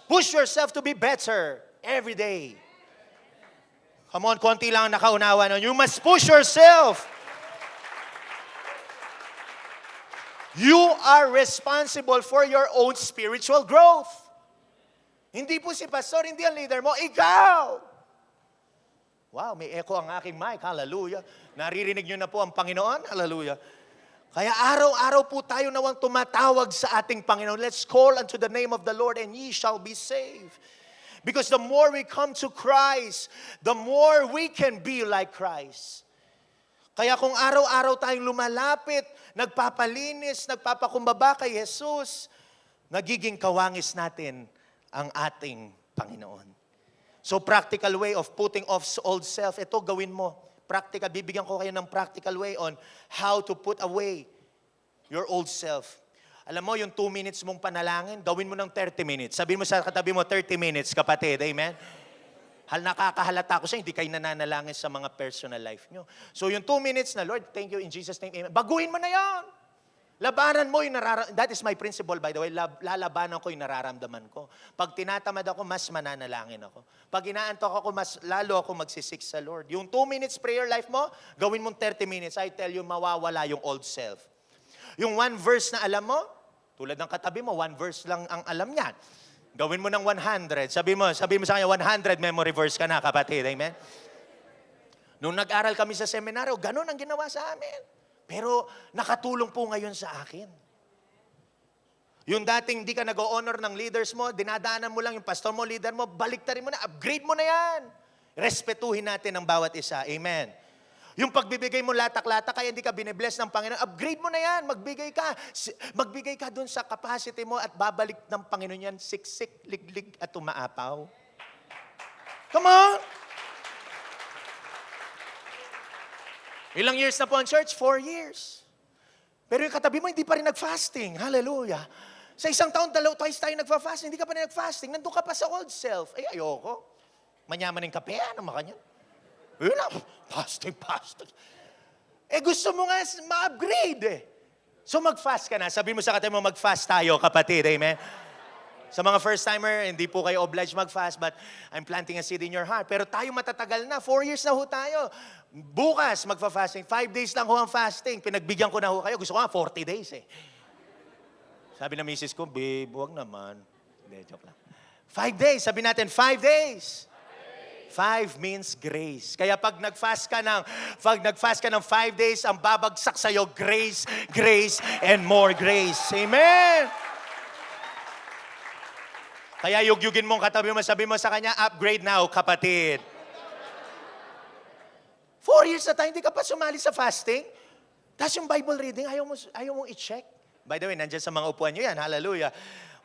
Push yourself to be better every day. Come on, konti lang ang nakaunawa nun. You must push yourself. You are responsible for your own spiritual growth. Hindi po si pastor, hindi ang leader mo, ikaw. Wow, may echo ang aking mic. Hallelujah. Naririnig nyo na po ang Panginoon. Hallelujah. Kaya araw-araw po tayo nawang tumatawag sa ating Panginoon. Let's call unto the name of the Lord and ye shall be saved. Because the more we come to Christ, the more we can be like Christ. Kaya kung araw-araw tayong lumalapit, nagpapalinis, nagpapakumbaba kay Jesus, nagiging kawangis natin ang ating Panginoon. So practical way of putting off old self, ito gawin mo. Practical, bibigyan ko kayo ng practical way on how to put away your old self. Alam mo, yung 2 minutes mong panalangin, gawin mo ng 30 minutes. Sabihin mo sa katabi mo, 30 minutes, kapatid. Amen? Nakakahalata ko sa hindi kayo nananalangin sa mga personal life nyo. So yung 2 minutes na, Lord, thank you in Jesus' name, amen. Baguhin mo na yan. Labanan mo yung that is my principle, by the way. Lalabanan ko yung nararamdaman ko. Pag tinatamad ako, mas mananalangin ako. Pag inaantok ako, mas lalo ako magsisik sa Lord. Yung 2 minutes prayer life mo, gawin mong 30 minutes. I tell you, mawawala yung old self. Yung 1 verse na alam mo, tulad ng katabi mo, 1 verse lang ang alam niya. Gawin mo ng 100. Sabi mo sa kanya, 100 memory verse ka na, kapatid. Amen? Nung nag-aral kami sa seminaryo, ganun ang ginawa sa amin. Pero nakatulong po ngayon sa akin. Yung dating di ka nag-o-honor ng leaders mo, dinadaanan mo lang yung pastor mo, leader mo, baliktarin mo na, upgrade mo na yan. Respetuhin natin ang bawat isa. Amen. Yung pagbibigay mo latak-latak, kaya hindi ka binibless ng Panginoon, upgrade mo na yan, magbigay ka dun sa capacity mo at babalik ng Panginoon yan, siksik, liglig at umaapaw. Come on! Ilang years na po ang church? 4 years. Pero yung katabi mo, hindi pa rin nag-fasting. Hallelujah. Sa isang taon, twice tayo nagfa-fasting, hindi ka pa rin nag-fasting. Nandun ka pa sa old self. Ay, ayoko. Manyaman ng kape, ano makanya? Yun lang, fasting. Gusto mo nga ma-upgrade eh. So mag-fast ka na. Sabi mo sa katabi mo, mag-fast tayo, kapatid. Amen? Sa mga first-timer, hindi po kayo obliged mag-fast, but I'm planting a seed in your heart. Pero tayo matatagal na. 4 years na ho tayo. Bukas, magfa-fasting. 5 days lang ho ang fasting. Pinagbigyan ko na ho kayo. Gusto ko nga, 40 days eh. Sabi na misis ko, babe, huwag naman. Hindi, joke lang. 5 days. Sabi natin, 5 days. 5 means grace. Kaya pag nag-fast ka ng 5 days, ang babagsak sa'yo, grace, grace, and more grace. Amen! Kaya yugyugin mong katabi mo, sabi mo sa kanya, upgrade now, kapatid. 4 years na tayo, hindi ka pa sumali sa fasting. Tapos yung Bible reading, ayaw mong i-check. By the way, nandyan sa mga upuan nyo yan, hallelujah.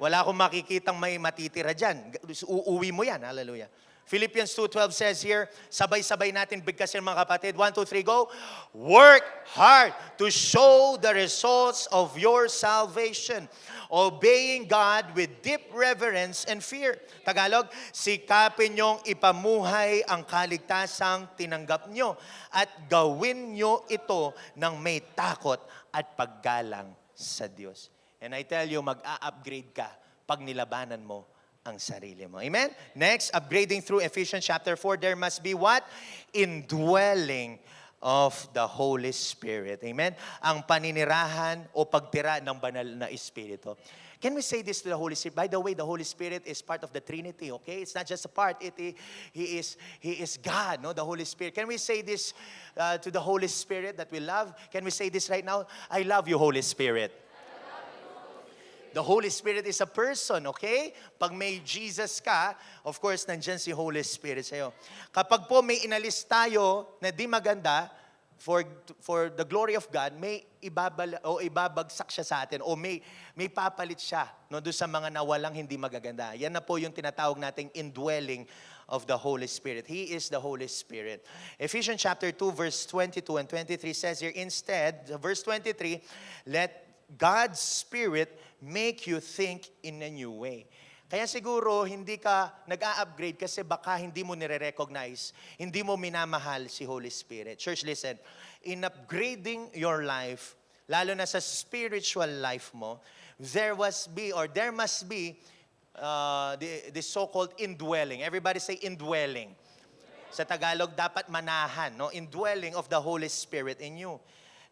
Wala akong makikitang may matitira dyan. Uuwi mo yan, hallelujah. Philippians 2:12 says here, sabay-sabay natin bigkasin mga kapatid. 1, 2, 3, go. Work hard to show the results of your salvation, obeying God with deep reverence and fear. Tagalog, sikapin niyong ipamuhay ang kaligtasang tinanggap niyo at gawin niyo ito ng may takot at paggalang sa Diyos. And I tell you, mag-a-upgrade ka pag nilabanan mo ang sarili mo. Amen? Next, upgrading through Ephesians chapter 4, there must be what? Indwelling of the Holy Spirit. Amen? Ang paninirahan o pagtira ng banal na Espiritu. Can we say this to the Holy Spirit? By the way, the Holy Spirit is part of the Trinity, okay? It's not just a part. He is God, no? The Holy Spirit. Can we say this to the Holy Spirit that we love? Can we say this right now? I love you, Holy Spirit. The Holy Spirit is a person, okay? Pag may Jesus ka, of course, nandyan si Holy Spirit sa'yo. Kapag po may inalis tayo na di maganda, for the glory of God, may ibabagsak siya sa atin o may papalit siya no, doon sa mga nawalang hindi magaganda. Yan na po yung tinatawag nating indwelling of the Holy Spirit. He is the Holy Spirit. Ephesians chapter 2, verse 22 and 23 says here, instead, verse 23, let God's Spirit make you think in a new way. Kaya siguro hindi ka nag-a-upgrade kasi baka hindi mo nire-recognize, hindi mo minamahal si Holy Spirit. Church, listen, in upgrading your life, lalo na sa spiritual life mo, there must be the so-called indwelling. Everybody say indwelling. Sa Tagalog, dapat manahan, no? Indwelling of the Holy Spirit in you.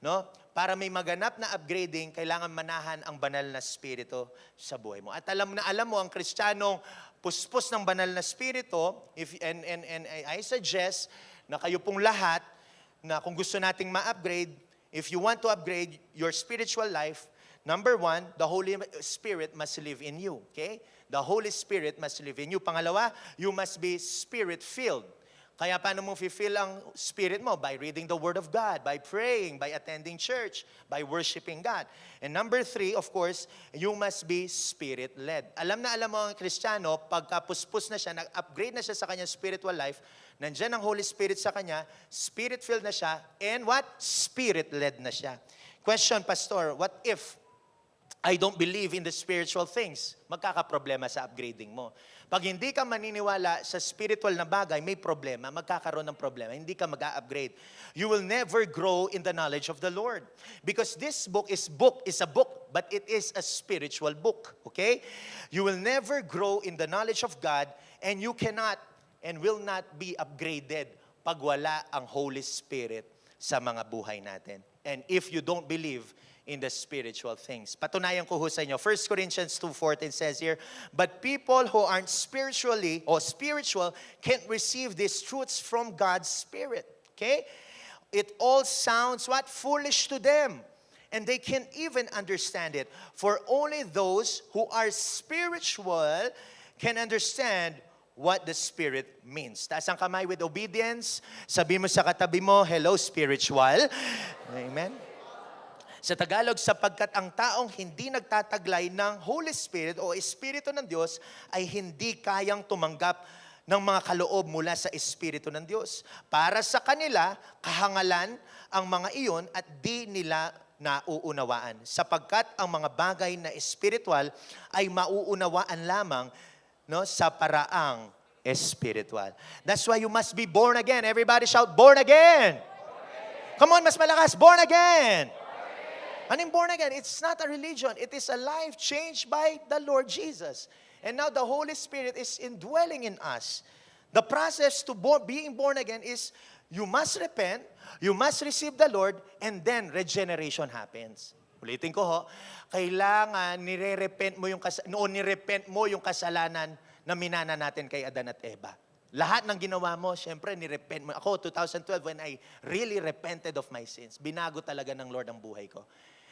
No? Para may maganap na upgrading, kailangan manahan ang banal na spirito sa buhay mo. At alam mo, ang Kristiyanong puspos ng banal na spirito, and I suggest na kayo pong lahat, na kung gusto nating ma-upgrade, if you want to upgrade your spiritual life, number 1, the Holy Spirit must live in you. Okay? The Holy Spirit must live in you. Pangalawa, you must be Spirit-filled. Kaya paano mo fulfill ang spirit mo? By reading the Word of God, by praying, by attending church, by worshiping God. And number 3, of course, you must be Spirit-led. Alam mo ang Kristiyano, pagkapuspos na siya, nag-upgrade na siya sa kanyang spiritual life, nandyan ang Holy Spirit sa kanya, Spirit-filled na siya, and what? Spirit-led na siya. Question, Pastor, what if I don't believe in the spiritual things? Magkakaproblema sa upgrading mo. Pag hindi ka maniniwala sa spiritual na bagay, may problema, magkakaroon ng problema. Hindi ka mag-upgrade. You will never grow in the knowledge of the Lord. Because this book is a book, but it is a spiritual book. Okay? You will never grow in the knowledge of God, and you cannot and will not be upgraded pag wala ang Holy Spirit sa mga buhay natin. And if you don't believe in the spiritual things. Patunayan ko ho sa inyo. 1 Corinthians 2:14 says here, but people who aren't spiritual can't receive these truths from God's Spirit. Okay? It all sounds what? Foolish to them. And they can't even understand it. For only those who are spiritual can understand what the Spirit means. Taas ang kamay with obedience. Sabi mo sa katabi mo, hello, spiritual. Amen. Sa Tagalog, sapagkat ang taong hindi nagtataglay ng Holy Spirit o Espiritu ng Diyos ay hindi kayang tumanggap ng mga kaloob mula sa Espiritu ng Diyos. Para sa kanila, kahangalan ang mga iyon at di nila nauunawaan. Sapagkat ang mga bagay na espiritual ay mauunawaan lamang sa paraang espiritual. That's why you must be born again. Everybody shout, born again! Come on, mas malakas, born again! Ano yung born again? It's not a religion. It is a life changed by the Lord Jesus. And now the Holy Spirit is indwelling in us. The process to being born again is you must repent, you must receive the Lord, and then regeneration happens. Ulitin ko ho, kailangan nire-repent mo yung kasalanan na minana natin kay Adan at Eva. Lahat ng ginawa mo, syempre, nirepent mo. Ako, 2012, when I really repented of my sins, binago talaga ng Lord ang buhay ko.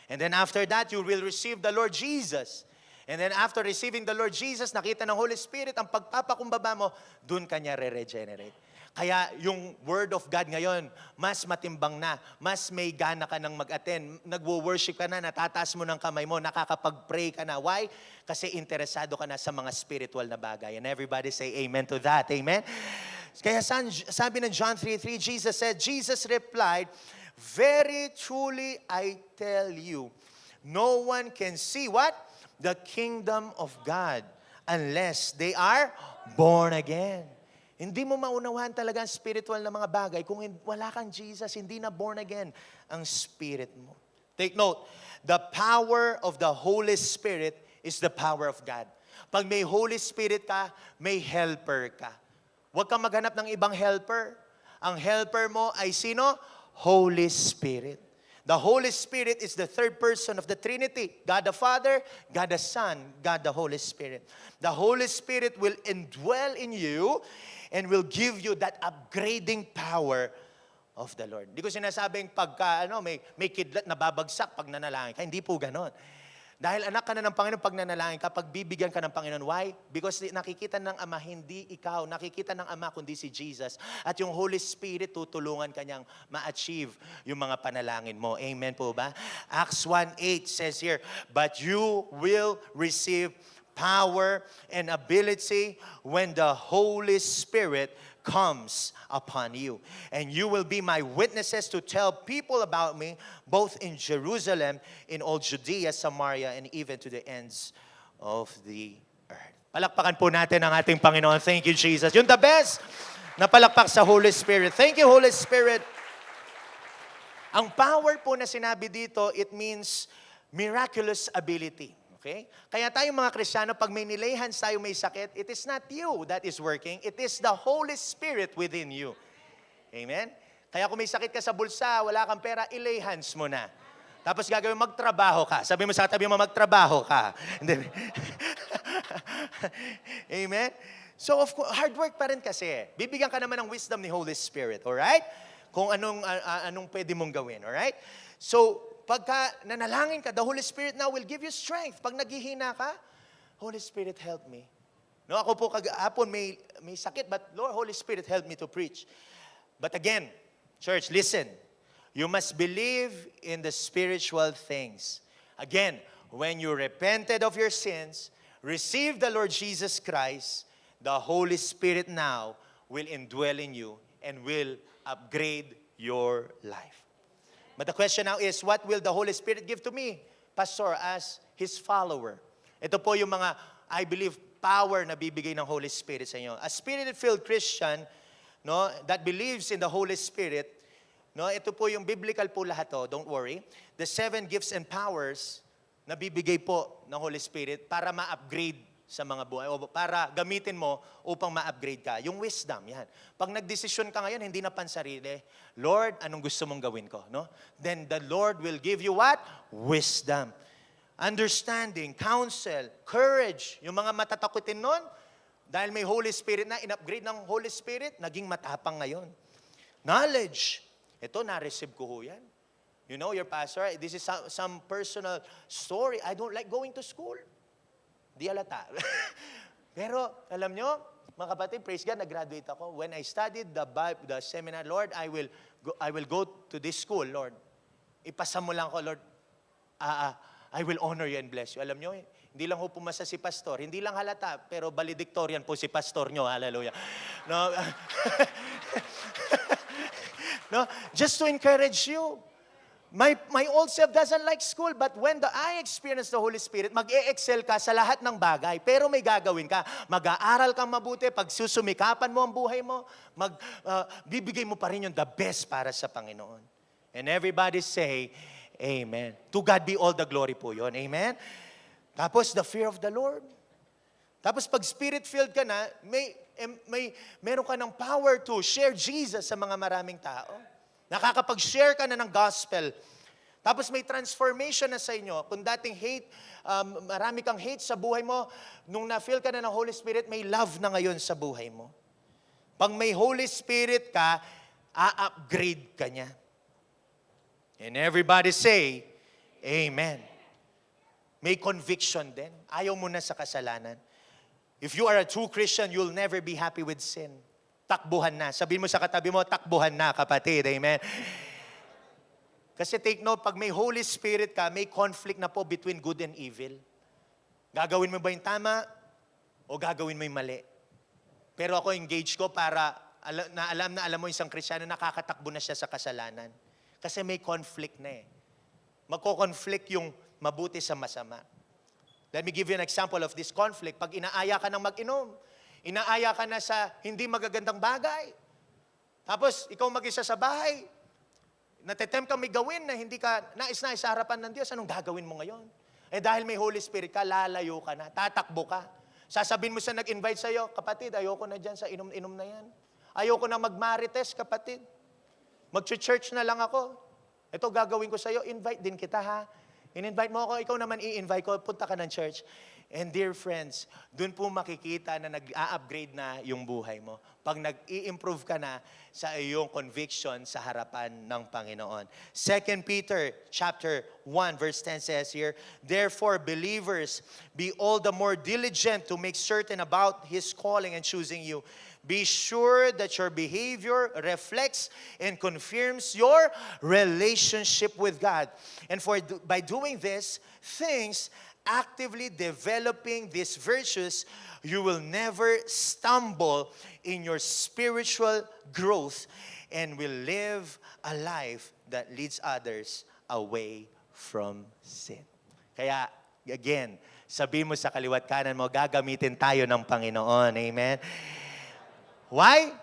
And then after that, you will receive the Lord Jesus. And then after receiving the Lord Jesus, nakita ng Holy Spirit, ang pagpapakumbaba mo, dun ka niya re-regenerate. Kaya yung Word of God ngayon, mas matimbang na, mas may gana ka ng mag-attend, nagwo-worship ka na, natataas mo ng kamay mo, nakakapag-pray ka na. Why? Kasi interesado ka na sa mga spiritual na bagay. And everybody say amen to that. Amen? Kaya sabi ng John 3:3, Jesus replied, very truly I tell you, no one can see what? The kingdom of God unless they are born again. Hindi mo maunawahan talaga ang spiritual na mga bagay kung wala kang Jesus, hindi na born again ang spirit mo. Take note, the power of the Holy Spirit is the power of God. Pag may Holy Spirit ka, may helper ka. Huwag kang maghanap ng ibang helper. Ang helper mo ay sino? Holy Spirit. The Holy Spirit is the third person of the Trinity. God the Father, God the Son, God the Holy Spirit. The Holy Spirit will indwell in you and will give you that upgrading power of the Lord. Hindi ko sinasabing pagka may kidlat na babagsak pag nanalangin ka. Hindi po ganon. Dahil anak ka na ng Panginoon pag nanalangin ka, pag bibigyan ka ng Panginoon. Why? Because nakikita ng Ama, hindi ikaw. Nakikita ng Ama, kundi si Jesus. At yung Holy Spirit, tutulungan ka niyang ma-achieve yung mga panalangin mo. Amen po ba? Acts 1:8 says here, but you will receive power and ability when the Holy Spirit comes upon you. And you will be my witnesses to tell people about me, both in Jerusalem, in all Judea, Samaria, and even to the ends of the earth. Palakpakan po natin ang ating Panginoon. Thank you, Jesus. Yung the best na palakpak sa Holy Spirit. Thank you, Holy Spirit. Ang power po na sinabi dito, it means miraculous ability. Okay? Kaya tayong mga Kristiyano, pag may nilayhan tayo may sakit, it is not you that is working. It is the Holy Spirit within you. Amen? Kaya kung may sakit ka sa bulsa, wala kang pera, ilay hands mo na. Tapos gagawin, magtrabaho ka. Sabi mo sa katabi mo, magtrabaho ka. Amen? So, of course, hard work pa rin kasi. Bibigyan ka naman ng wisdom ni Holy Spirit. Alright? Kung anong pwede mong gawin. Alright? So, pagka nanalangin ka, the Holy Spirit now will give you strength. Pag naghihina ka, Holy Spirit, help me. No, ako po kagahapon may sakit, but Lord, Holy Spirit, help me to preach. But again, church, listen. You must believe in the spiritual things. Again, when you repented of your sins, receive the Lord Jesus Christ, the Holy Spirit now will indwell in you and will upgrade your life. But the question now is, what will the Holy Spirit give to me, Pastor, as His follower? Ito po yung mga, I believe, power na bibigay ng Holy Spirit sa inyo. A Spirit-filled Christian, that believes in the Holy Spirit, ito po yung biblical po lahat to, don't worry. The 7 gifts and powers na bibigay po ng Holy Spirit para ma-upgrade sa mga buhay, o para gamitin mo upang ma-upgrade ka. Yung wisdom, yan. Pag nagdesisyon ka ngayon, hindi na pansarili, Lord, anong gusto mong gawin ko? No? Then the Lord will give you what? Wisdom. Understanding, counsel, courage. Yung mga matatakutin nun, dahil may Holy Spirit na, in-upgrade ng Holy Spirit, naging matapang ngayon. Knowledge. Ito, na-receive ko ho yan. You know, your pastor, this is some personal story. I don't like going to school. Di alata. Pero, alam nyo, mga kapatid, praise God, nag-graduate ako. When I studied the seminar, Lord, I will go to this school, Lord. Ipasa mo lang ko, Lord. I will honor you and bless you. Alam nyo, hindi lang ho pumasa si pastor. Hindi lang halata, pero valedictorian po si pastor nyo. Hallelujah. No, no, just to encourage you. My old self doesn't like school, but when I experience the Holy Spirit, mag-e-excel ka sa lahat ng bagay. Pero may gagawin ka. Mag-aaral kang mabuti, pagsusumikapan mo ang buhay mo, bibigay mo pa rin yung the best para sa Panginoon. And everybody say, Amen. To God be all the glory po yun. Amen? Tapos, the fear of the Lord. Tapos, pag Spirit-filled ka na, meron ka ng power to share Jesus sa mga maraming tao. Nakakapag-share ka na ng gospel. Tapos may transformation na sa inyo. Kung dating hate, marami kang hate sa buhay mo, nung na-feel ka na ng Holy Spirit, may love na ngayon sa buhay mo. Pag may Holy Spirit ka, a-upgrade ka niya. And everybody say, Amen. May conviction din. Ayaw mo na sa kasalanan. If you are a true Christian, you'll never be happy with sin. Takbuhan na. Sabihin mo sa katabi mo, takbuhan na, kapatid. Amen. Kasi take note, pag may Holy Spirit ka, may conflict na po between good and evil. Gagawin mo ba yung tama o gagawin mo yung mali? Pero ako engage ko para alam mo isang Kristiyano, nakakatakbo na siya sa kasalanan. Kasi may conflict na eh. Magko-conflict yung mabuti sa masama. Let me give you an example of this conflict. Pag inaaya ka ng mag-inom, inaaya ka na sa hindi magagandang bagay. Tapos, ikaw mag-isa sa bahay, natetempt kang may gawin na hindi ka nais-nais sa harapan ng Diyos, anong gagawin mo ngayon? Eh dahil may Holy Spirit ka, lalayo ka na, tatakbo ka. Sasabihin mo sa nag-invite sa'yo, kapatid, ayoko na dyan sa inom-inom na yan. Ayoko na mag-marites, kapatid. Mag-church na lang ako. Ito gagawin ko sa'yo, invite din kita ha. In-invite mo ako, ikaw naman i-invite ko, punta ka ng church. And dear friends, dun po makikita na nag-a-upgrade na yung buhay mo. Pag nag-i-improve ka na sa iyong conviction sa harapan ng Panginoon. 2 Peter chapter 1 verse 10 says here, Therefore, believers, be all the more diligent to make certain about His calling and choosing you. Be sure that your behavior reflects and confirms your relationship with God. And by doing this, things actively developing these virtues, you will never stumble in your spiritual growth and will live a life that leads others away from sin. Kaya, again, sabihin mo sa kaliwat kanan mo, gagamitin tayo ng Panginoon. Amen? Why?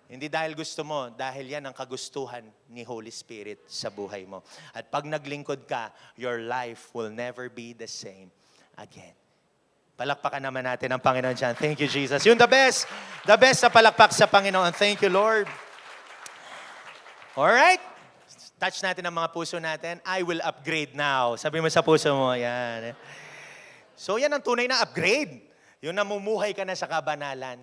Hindi dahil gusto mo, dahil yan ang kagustuhan ni Holy Spirit sa buhay mo. At pag naglingkod ka, your life will never be the same again. Palakpakan naman natin ang Panginoon dyan. Thank you, Jesus. Yung the best na palakpak sa Panginoon. Thank you, Lord. Alright? Touch natin ang mga puso natin. I will upgrade now. Sabi mo sa puso mo, yan. So yan ang tunay na upgrade. Yung namumuhay ka na sa kabanalan.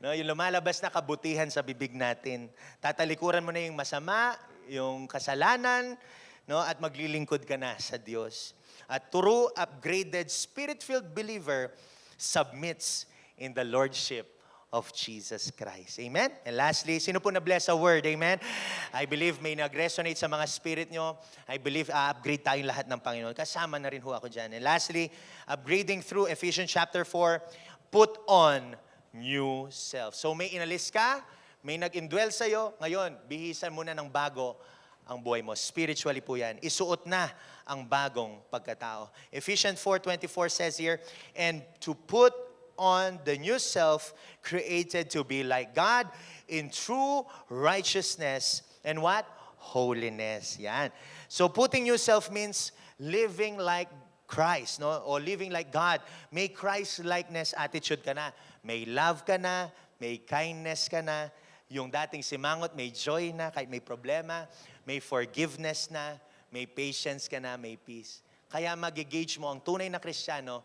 No, yung lumalabas na kabutihan sa bibig natin. Tatalikuran mo na yung masama, yung kasalanan, no, at maglilingkod ka na sa Diyos. At true, upgraded, spirit-filled believer submits in the Lordship of Jesus Christ. Amen? And lastly, sino po na-bless sa word? Amen? I believe may nag-resonate sa mga spirit nyo. I believe upgrade tayong lahat ng Panginoon. Kasama na rin ho ako dyan. And lastly, upgrading through Ephesians chapter 4, put on new self. So may inalis ka, may nag-indwell sa'yo, ngayon, bihisan mo na ng bago ang buhay mo. Spiritually po yan. Isuot na ang bagong pagkatao. Ephesians 4:24 says here, and to put on the new self, created to be like God in true righteousness and what? Holiness. Yan. So putting new self means living like Christ, no? O living like God. May Christ-likeness attitude ka na. May love ka na, may kindness ka na. Yung dating simangot, may joy na kahit may problema. May forgiveness na, may patience ka na, may peace. Kaya mag-gauge mo ang tunay na Kristiyano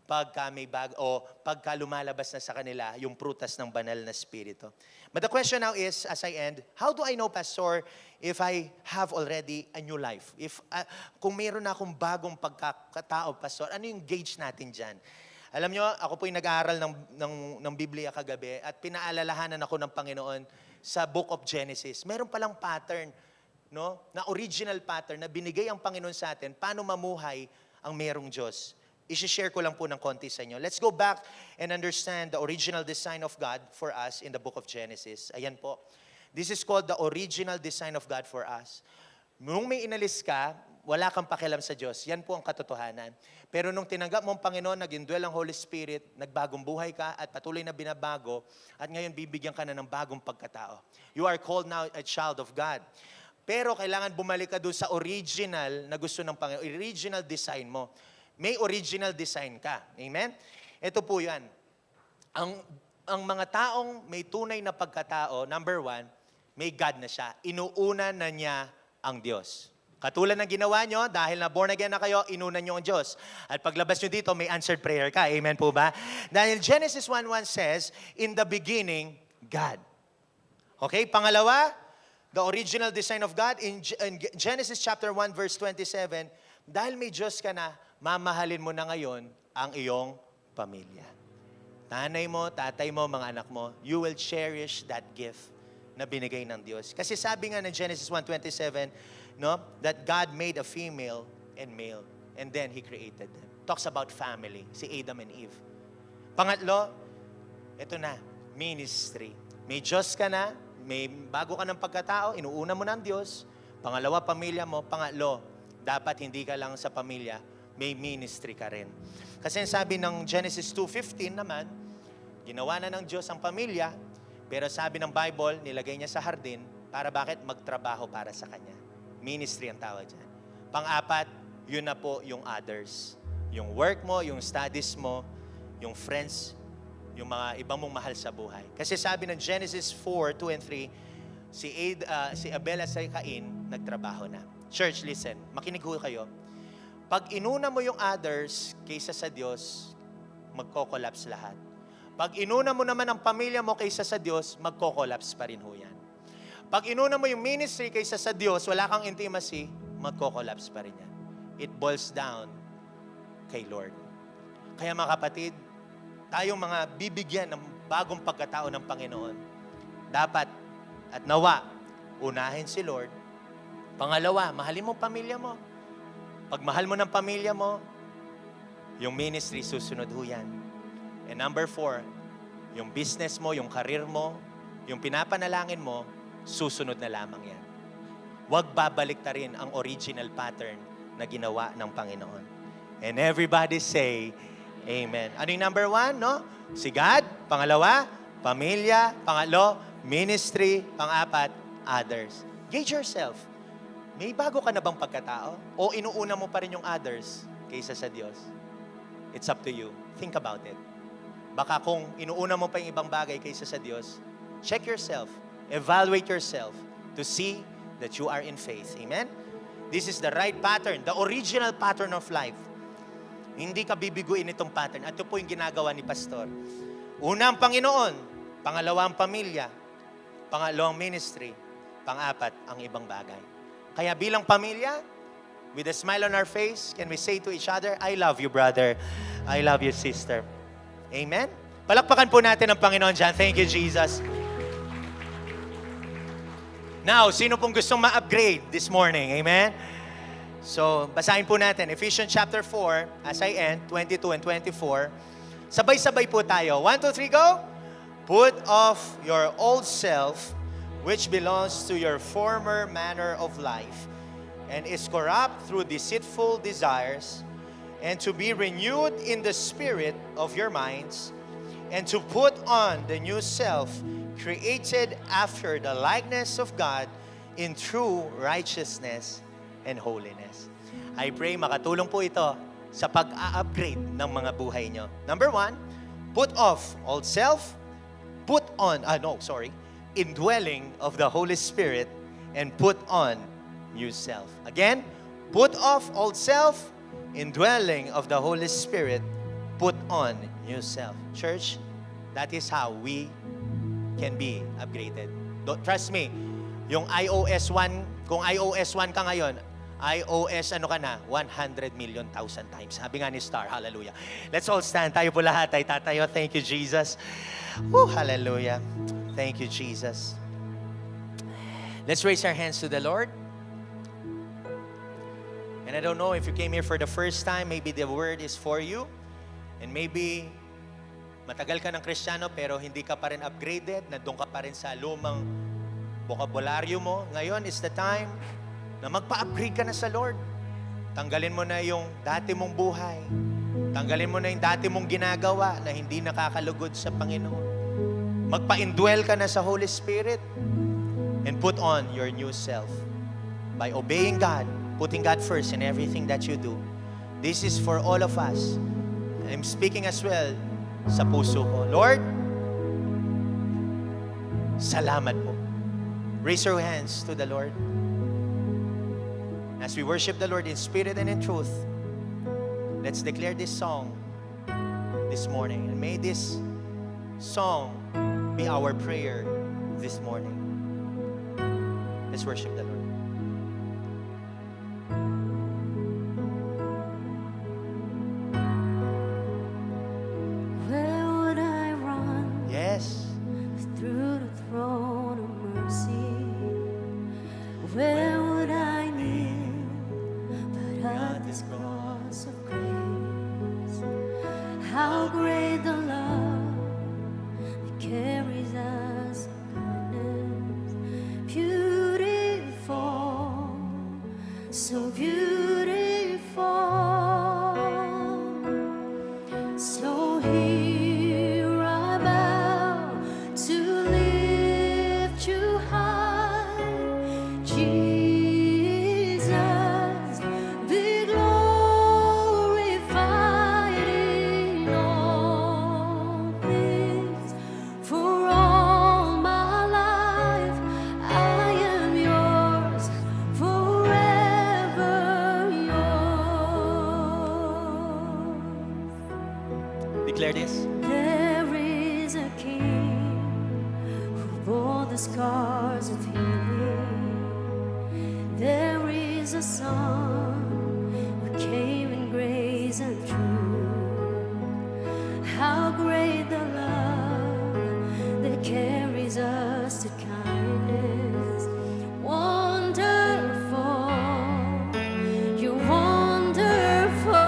pagka may pagka lumalabas na sa kanila yung prutas ng banal na spirito. But the question now is, as I end, how do I know, Pastor, if I have already a new life? Kung mayroon na akong bagong pagkakatao, Pastor, ano yung gauge natin dyan? Alam nyo, ako po yung nag-aaral ng Biblia kagabi at pinaalalahanan ako ng Panginoon sa Book of Genesis. Meron palang pattern, no? Na original pattern na binigay ang Panginoon sa atin, paano mamuhay ang merong Diyos. I-share ko lang po ng konti sa inyo. Let's go back and understand the original design of God for us in the Book of Genesis. Ayan po. This is called the original design of God for us. Nung may inalis ka, wala kang pakialam sa Diyos. Yan po ang katotohanan. Pero nung tinanggap mo ang Panginoon, nag-indwell ang Holy Spirit, nagbagong buhay ka at patuloy na binabago, at ngayon bibigyan ka na ng bagong pagkatao. You are called now a child of God. Pero kailangan bumalik ka doon sa original na gusto ng Panginoon, original design mo. May original design ka. Amen? Ito po yan. Ang mga taong may tunay na pagkatao, number one, may God na siya. Inuuna na niya ang Diyos. Katulad ng ginawa nyo, dahil na born again na kayo, inuna nyo ang Diyos. At paglabas nyo dito, may answered prayer ka. Amen po ba? Dahil Genesis 1:1 says, in the beginning, God. Okay, pangalawa, the original design of God in Genesis chapter 1 verse 27, dahil may Diyos ka na, mamahalin mo na ngayon ang iyong pamilya. Nanay mo, tatay mo, mga anak mo, you will cherish that gift na binigay ng Diyos. Kasi sabi nga ng Genesis 1:27, no, that God made a female and male and then He created them. Talks about family, si Adam and Eve. Pangatlo, ito na, ministry. May Diyos ka na, may bago ka ng pagkatao, inuuna mo ng Diyos. Pangalawa, pamilya mo. Pangatlo, dapat hindi ka lang sa pamilya, may ministry ka rin. Kasi sabi ng Genesis 2:15 naman, ginawa na ng Diyos ang pamilya, pero sabi ng Bible, nilagay niya sa hardin, para bakit? Magtrabaho para sa Kanya. Ministry ang tawag dyan. Pang-apat, yun na po yung others. Yung work mo, yung studies mo, yung friends, yung mga ibang mong mahal sa buhay. Kasi sabi ng Genesis 4:2 and 3, si Abel at si Cain nagtrabaho na. Church, listen, makinig ho kayo. Pag inuna mo yung others kaysa sa Diyos, magko-collapse lahat. Pag inuna mo naman ang pamilya mo kaysa sa Diyos, magko-collapse pa rin ho yan. Pag inuna mo yung ministry kaysa sa Diyos, wala kang intimacy, magko-collapse pa rin yan. It boils down kay Lord. Kaya mga kapatid, tayong mga bibigyan ng bagong pagkatao ng Panginoon, dapat at nawa, unahin si Lord. Pangalawa, mahalin mo pamilya mo. Pag mahal mo ng pamilya mo, yung ministry susunod ho yan. And number 4, yung business mo, yung career mo, yung pinapanalangin mo, susunod na lamang yan. Huwag babalik ta rin ang original pattern na ginawa ng Panginoon. And everybody say, Amen. Ano yung number 1, no? Si God. Pangalawa, pamilya. Pangatlo, ministry. Pang-apat, others. Gauge yourself. May bago ka na bang pagkatao? O inuuna mo pa rin yung others kaysa sa Diyos? It's up to you. Think about it. Baka kung inuuna mo pa yung ibang bagay kaysa sa Diyos, check yourself. Evaluate yourself to see that you are in faith. Amen? This is the right pattern, the original pattern of life. Hindi ka bibiguin itong pattern. At ito po yung ginagawa ni Pastor. Una ang Panginoon, pangalawa ang pamilya, pangalawang ministry, pang-apat ang ibang bagay. Kaya bilang pamilya, with a smile on our face, can we say to each other, I love you, brother. I love you, sister. Amen? Palakpakan po natin ang Panginoon dyan. Thank you, Jesus. Now, sino pong gustong ma-upgrade this morning? Amen? So, basahin po natin. Ephesians chapter 4, as I end, 22 and 24. Sabay-sabay po tayo. 1, 2, 3, go! Put off your old self, which belongs to your former manner of life, and is corrupt through deceitful desires, and to be renewed in the spirit of your minds, and to put on the new self, created after the likeness of God in true righteousness and holiness. I pray makatulong po ito sa pag-upgrade ng mga buhay nyo. Number 1, put off old self, put on, indwelling of the Holy Spirit, and put on new self. Again, put off old self, indwelling of the Holy Spirit, put on new self. Church, that is how we can be upgraded. Trust me, yung iOS 1, kung iOS 1 ka ngayon, iOS 100 million thousand times. Sabi nga ni Star, hallelujah. Let's all stand. Tayo po lahat ay tatayo. Thank you, Jesus. Hallelujah. Thank you, Jesus. Let's raise our hands to the Lord. And I don't know if you came here for the first time, maybe the word is for you. And maybe matagal ka ng Kristiyano pero hindi ka pa rin upgraded, nandun ka pa rin sa lumang bokabularyo mo. Ngayon is the time na magpa-upgrade ka na sa Lord. Tanggalin mo na yung dati mong buhay. Tanggalin mo na yung dati mong ginagawa na hindi nakakalugod sa Panginoon. Magpa-indwell ka na sa Holy Spirit and put on your new self by obeying God, putting God first in everything that you do. This is for all of us. I'm speaking as well sa puso ko. Lord, salamat po. Raise your hands to the Lord. As we worship the Lord in spirit and in truth, let's declare this song this morning. And may this song be our prayer this morning. Let's worship the Lord. Where would I run Yes. through the throne of mercy? Where would I kneel but at this cross of grace? How great the love that carries us goodness, beautiful, so beautiful. So here I bow to lift you high, Jesus, be glorified in all things. For all my life, I am yours, forever yours. Declare this. There is a king who bore the scars of healing. There is a son who came in grace and truth. How great the love that carries us to kindness. Wonderful, you're wonderful.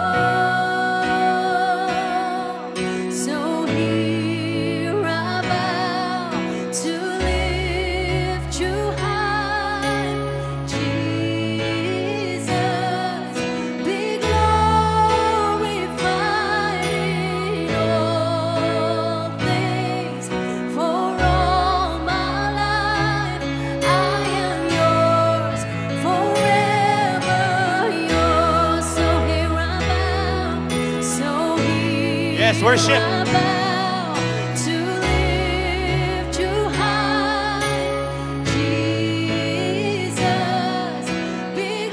So here I bow to lift you high, Jesus, be glorified in all things. For all my life, I am yours, forever yours. So here I bow, so here Yes, worship. I bow to lift you high, Jesus, be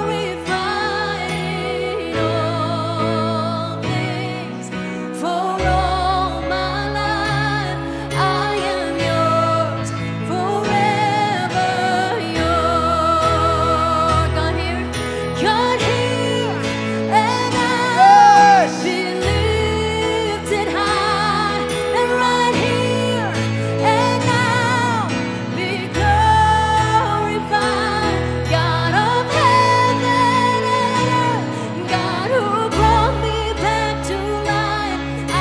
glorified in all things. For all my life, I am yours, forever yours. God here, and I be lifted high, and right here and now be glorified. God of heaven and earth, God who brought me back to life, I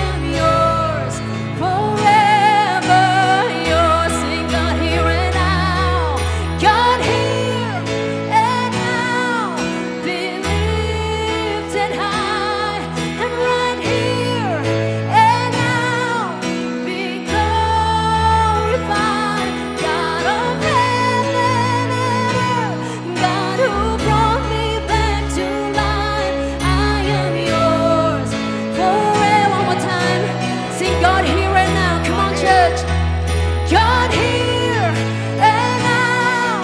am yours, forever yours. Sing God here and now, God here and now be lifted high, and right here and now be glorified. God of heaven and earth, God who brought me back to life, I am yours forever. One more time, sing God here and now. Come on, church. God here and now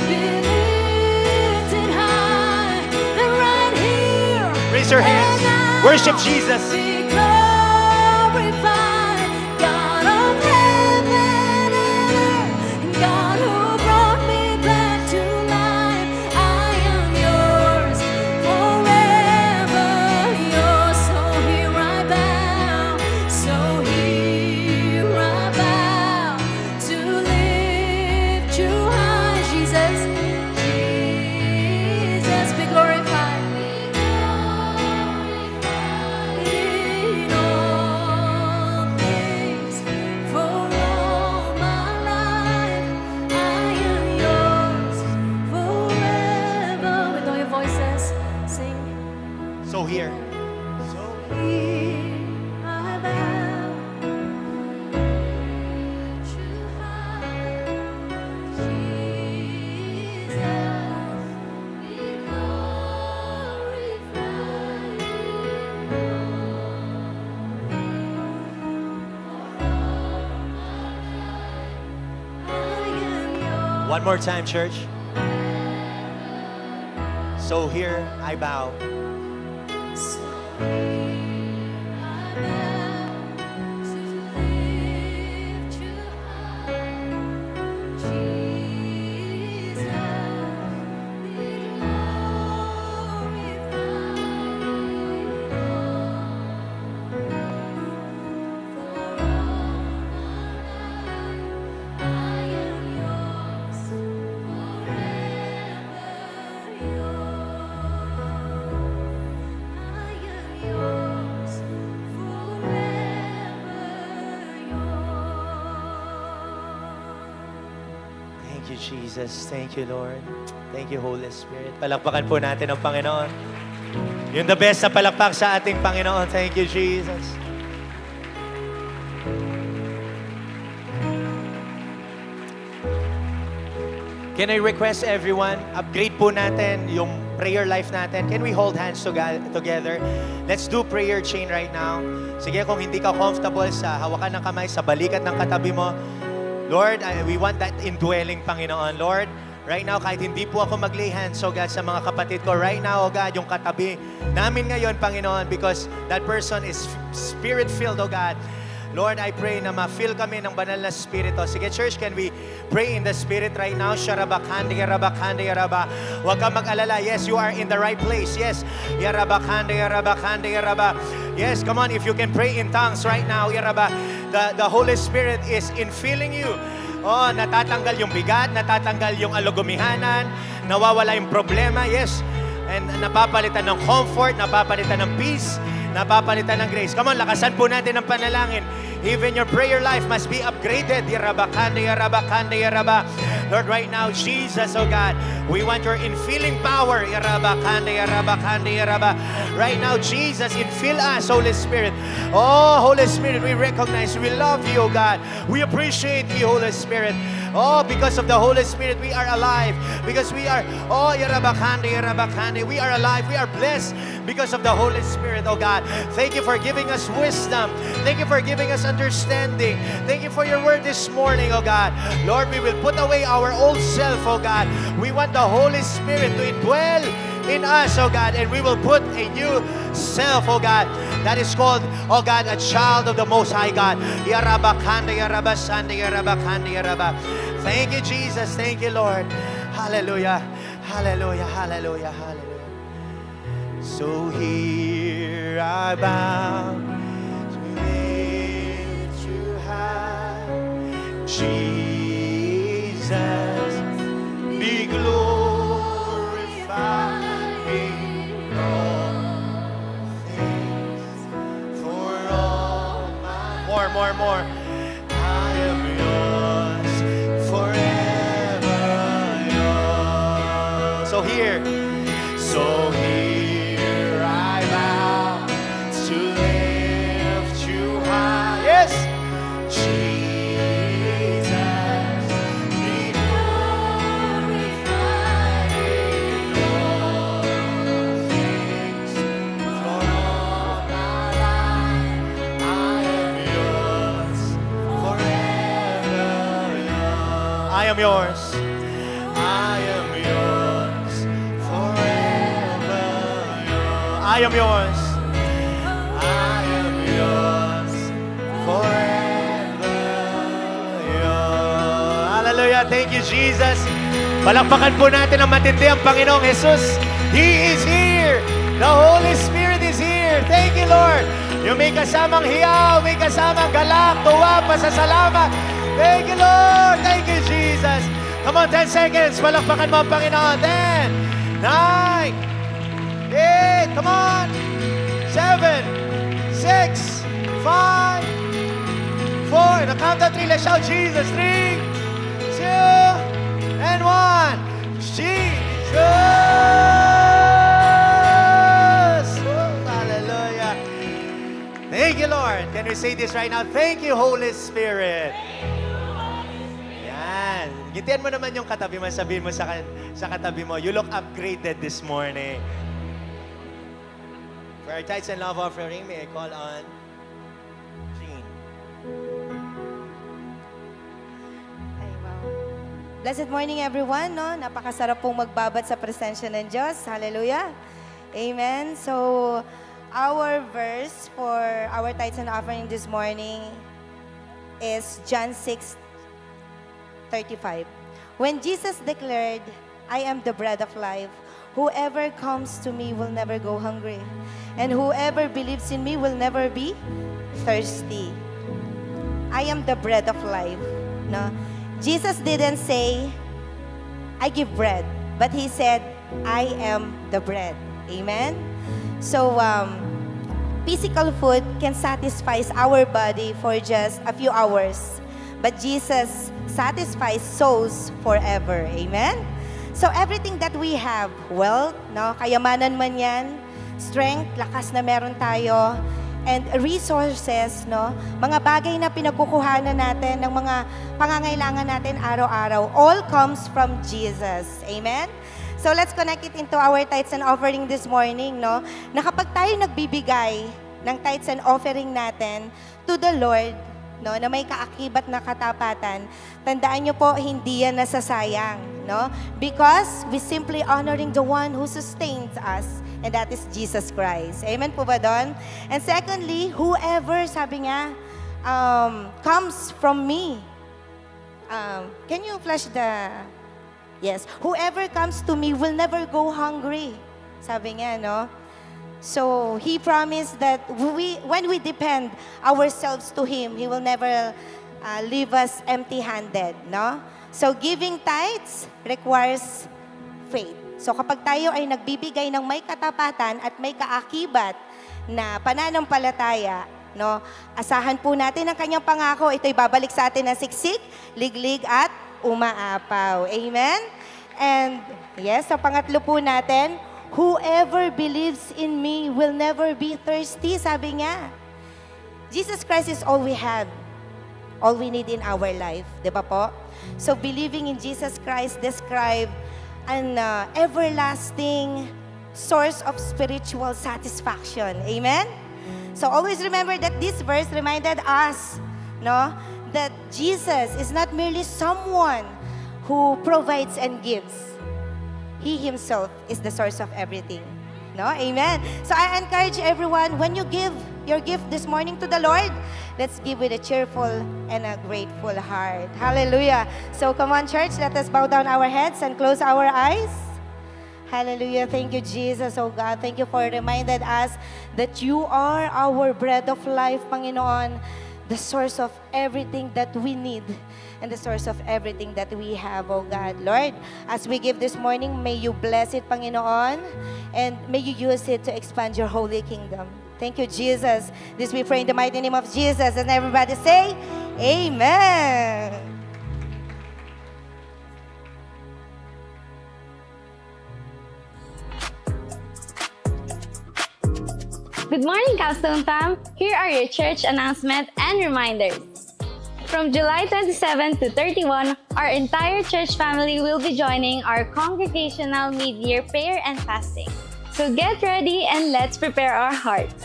be lifted high, and right here Raise your hands. and now Worship Jesus. be glorified. God of heaven and earth, God who brought me back to life, I am yours, forever yours. So here I bow, so here I bow to lift you high, Jesus, Jesus, be glorified. In here. Here I bow to Jesus, we glorify you. One more time, church. So here I bow. Thank you, Jesus. Thank you, Lord. Thank you, Holy Spirit. Palakpakan po natin ang Panginoon. Yung the best na palakpak sa ating Panginoon. Thank you, Jesus. Can I request everyone, upgrade po natin yung prayer life natin. Can we hold hands together? Let's do prayer chain right now. Sige, kung hindi ka comfortable sa hawakan ng kamay, sa balikat ng katabi mo, Lord, we want that indwelling, Panginoon. Lord, right now, kahit hindi po ako mag-lay hands, oh God, sa mga kapatid ko, right now, oh God, yung katabi namin ngayon, Panginoon, because that person is spirit-filled, oh God. Lord, I pray na ma-fill kami ng banal na Espiritu. Sige, church, can we pray in the Spirit right now? Sharabakande, yarabakande, yaraba. Huwag kang mag-alala. Yes, you are in the right place. Yes. Yarabakande, yarabakande, yaraba. Yes, come on. If you can pray in tongues right now, yaraba. The Holy Spirit is infilling you. Oh, natatanggal yung bigat, natatanggal yung alugumihanan, nawawala yung problema. Yes. And napapalitan ng comfort, napapalitan ng peace, napapalitan ng grace. Come on, lakasan po natin ang panalangin. Even your prayer life must be upgraded. Yarabakande, yarabakande, yaraba. Lord, right now, Jesus, oh God, we want your infilling power. Yarabakande, yarabakande, yaraba. Right now, Jesus, infill us, Holy Spirit. Oh, Holy Spirit, we recognize, we love you, oh God. We appreciate you, Holy Spirit. Oh, because of the Holy Spirit, we are alive. Because we are, oh, yarabakande, yarabakande. We are alive. We are blessed because of the Holy Spirit, oh God. Thank you for giving us wisdom. Thank you for giving us understanding. Thank you for your word this morning, oh God. Lord, we will put away our old self, oh God. We want the Holy Spirit to indwell in us, oh God, and we will put a new self, oh God, that is called, oh God, a child of the Most High God. Yarabakande, yarabasande, yarabakande, yaraba. Thank you, Jesus. Thank you, Lord. Hallelujah. Hallelujah. Hallelujah. Hallelujah. So here I bow to lift you high, Jesus, be glorified in all things. For all my more. I am yours forever. Yours. So here. I bow to lift you high. Yes, Jesus, be glorified in all things. For all my life, I am yours forever. Yours. I am yours. I am yours forever. I am yours. I am yours forever. Yours. Hallelujah. Thank you, Jesus. Palakpakan po natin ang matindi ang Panginoong Jesus. He is here. The Holy Spirit is here. Thank you, Lord. Yung may kasamang hiyaw, may kasamang galak, tuwa, pasasalamat. Thank you, Lord. Thank you, Jesus. Come on, 10 seconds. Palakpakan mo ang Panginoon. 10, 9, 8, come on. 7, 6, 5, 4. In the count of 3, let's shout Jesus. 3, 2, and 1. Jesus! Can we say this right now? Thank you, Holy Spirit. Yan. Ngitian mo naman yung katabi mo. Sabihin mo sa katabi mo, you look upgraded this morning. For our tithes and love offering, may I call on Jean. Ay, wow. Blessed morning, everyone. No? Napakasarap pong magbabat sa presensya ng Diyos. Hallelujah. Amen. So, our verse for our tithes and offering this morning is John 6:35. When Jesus declared, I am the bread of life, whoever comes to me will never go hungry, and whoever believes in me will never be thirsty. I am the bread of life. No? Jesus didn't say, I give bread, but He said, I am the bread. Amen? So, physical food can satisfy our body for just a few hours, but Jesus satisfies souls forever. Amen? So, everything that we have, wealth, no, kayamanan man yan, strength, lakas na meron tayo, and resources, no, mga bagay na pinagkukuhanan natin ng mga pangangailangan natin araw-araw, all comes from Jesus. Amen? So let's connect it into our tithes and offering this morning, no? Na kapag tayo nagbibigay ng tithes and offering natin to the Lord, no, na may kaakibat na katapatan, tandaan nyo po, hindi yan nasasayang, no? Because we simply honoring the one who sustains us, and that is Jesus Christ. Amen po ba doon? And secondly, whoever, sabi nga, comes from me. Can you flash the... Yes, whoever comes to me will never go hungry. Sabi nga, no? So, He promised that when we depend ourselves to Him, He will never leave us empty-handed, no? So, giving tithes requires faith. So, kapag tayo ay nagbibigay ng may katapatan at may kaakibat na pananampalataya, no? Asahan po natin ang kanyang pangako. Ito'y babalik sa atin na siksik, liglig at umaapaw. Amen? And yes, sa pangatlo po natin, whoever believes in me will never be thirsty. Sabi nga, Jesus Christ is all we have, all we need in our life. Di ba po? So believing in Jesus Christ describe an everlasting source of spiritual satisfaction. Amen? So always remember that this verse reminded us, no, that Jesus is not merely someone who provides and gives. He Himself is the source of everything. No? Amen. So I encourage everyone, when you give your gift this morning to the Lord, let's give with a cheerful and a grateful heart. Hallelujah. So come on, church, let us bow down our heads and close our eyes. Hallelujah. Thank you, Jesus. Oh God, thank you for reminding us that you are our bread of life, Panginoon, the source of everything that we need and the source of everything that we have, oh God. Lord, as we give this morning, may you bless it, Panginoon, and may you use it to expand your holy kingdom. Thank you, Jesus. This we pray in the mighty name of Jesus. And everybody say, Amen. Good morning, Capstone Fam! Here are your church announcements and reminders. From July 27 to 31, our entire church family will be joining our congregational mid-year prayer and fasting. So get ready and let's prepare our hearts.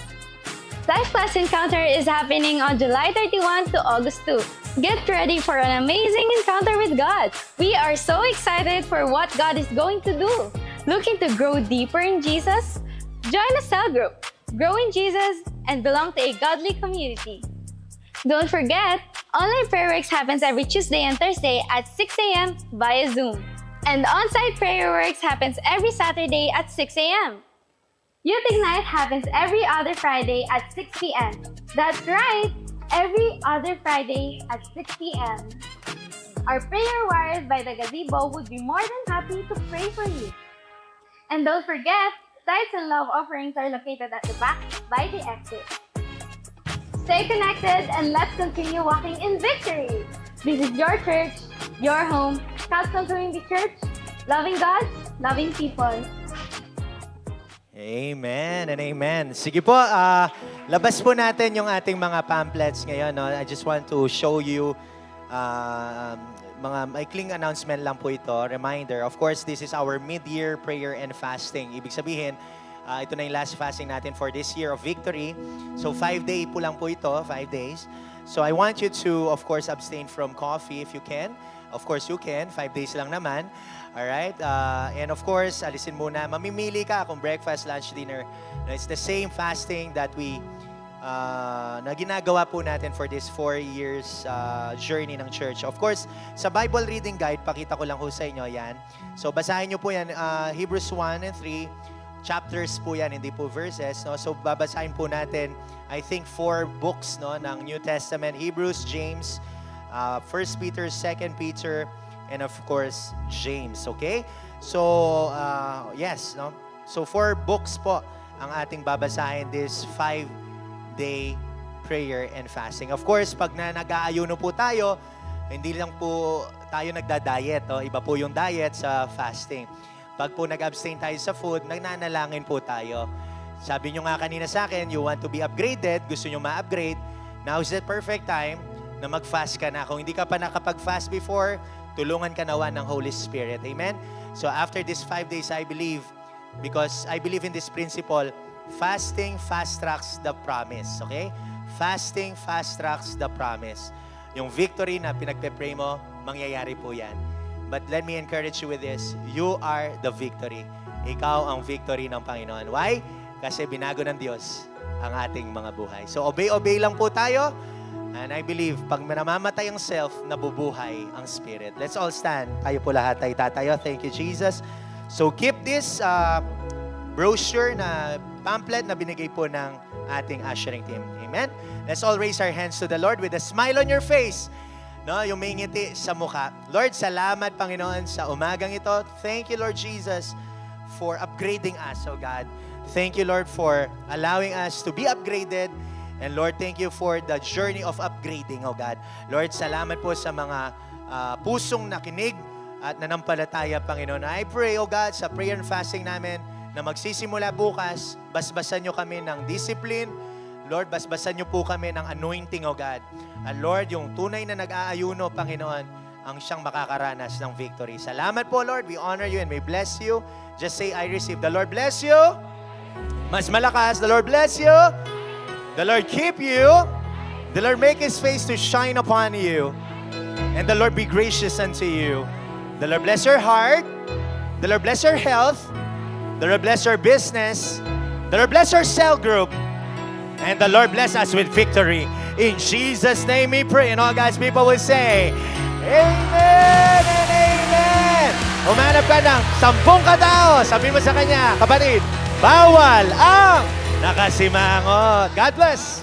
Life Class Encounter is happening on July 31 to August 2. Get ready for an amazing encounter with God. We are so excited for what God is going to do. Looking to grow deeper in Jesus? Join a cell group. Grow in Jesus, and belong to a godly community. Don't forget, online prayer works happens every Tuesday and Thursday at 6 a.m. via Zoom. And on-site prayer works happens every Saturday at 6 a.m. Youth Ignite happens every other Friday at 6 p.m. That's right, every other Friday at 6 p.m. Our prayer warriors by the Gazebo would be more than happy to pray for you. And don't forget, tithes and love offerings are located at the back by the exit. Stay connected and let's continue walking in victory. This is your church, your home, Capstone Community Church, loving God, loving people. Amen and amen. Sige po, labas po natin yung ating mga pamphlets ngayon. No? I just want to show you mga maikling announcement lang po ito. Reminder, of course, this is our mid-year prayer and fasting. Ibig sabihin, ito na yung last fasting natin for this year of victory. So 5-day po lang po ito, 5 days. So I want you to, of course, abstain from coffee if you can. Of course, you can. 5 days lang naman. Alright? And of course, alisin muna. Mamimili ka kung breakfast, lunch, dinner. No, it's the same fasting that we na ginagawa po natin for this 4 years journey ng church. Of course, sa Bible reading guide, pakita ko lang po sa inyo yan. So, basahin nyo po yan, Hebrews 1 and 3. Chapters po yan, hindi po verses. No? So, babasahin po natin, I think, 4 books no, ng New Testament. Hebrews, James, 1 Peter, 2 Peter, and of course, James. Okay? So, yes. No? So, 4 books po ang ating babasahin this 5-day prayer and fasting. Of course, pag nag-aayuno po tayo, hindi lang po tayo nagda-diet. No? Iba po yung diet sa fasting. Pag po nag-abstain tayo sa food, nagnanalangin po tayo. Sabi nyo nga kanina sa akin, you want to be upgraded, gusto nyo ma-upgrade, now is the perfect time na mag-fast ka na. Kung hindi ka pa nakapag-fast before, tulungan ka nawa ng Holy Spirit. Amen? So after these 5 days, I believe, because I believe in this principle, fasting fast-tracks the promise. Okay? Fasting fast-tracks the promise. Yung victory na pinagpe-pray mo, mangyayari po yan. But let me encourage you with this. You are the victory. Ikaw ang victory ng Panginoon. Why? Kasi binago ng Diyos ang ating mga buhay. So obey lang po tayo. And I believe, pag namamatay ang self, nabubuhay ang spirit. Let's all stand. Tayo po lahat ay tatayo. Thank you, Jesus. So keep this brochure na pamphlet na binigay po ng ating ushering team. Amen? Let's all raise our hands to the Lord with a smile on your face. No, yung may ngiti sa mukha. Lord, salamat, Panginoon, sa umagang ito. Thank you, Lord Jesus, for upgrading us, oh God. Thank you, Lord, for allowing us to be upgraded. And Lord, thank you for the journey of upgrading, oh God. Lord, salamat po sa mga pusong nakinig at nanampalataya, Panginoon. I pray, oh God, sa prayer and fasting namin na magsisimula bukas, basbasan nyo kami ng discipline. Lord, basbasan niyo po kami ng anointing, O God. At Lord, yung tunay na nag-aayuno, Panginoon, ang siyang makakaranas ng victory. Salamat po, Lord. We honor you and we bless you. Just say, I receive. The Lord bless you. Mas malakas. The Lord bless you. The Lord keep you. The Lord make His face to shine upon you. And the Lord be gracious unto you. The Lord bless your heart. The Lord bless your health. The Lord bless your business. The Lord bless your cell group. And the Lord bless us with victory. In Jesus' name we pray. And all God's people will say, Amen and Amen. Umanap ka ng 10 katao. Sabihin mo sa kanya, kapatid, bawal ang nakasimangot. God bless.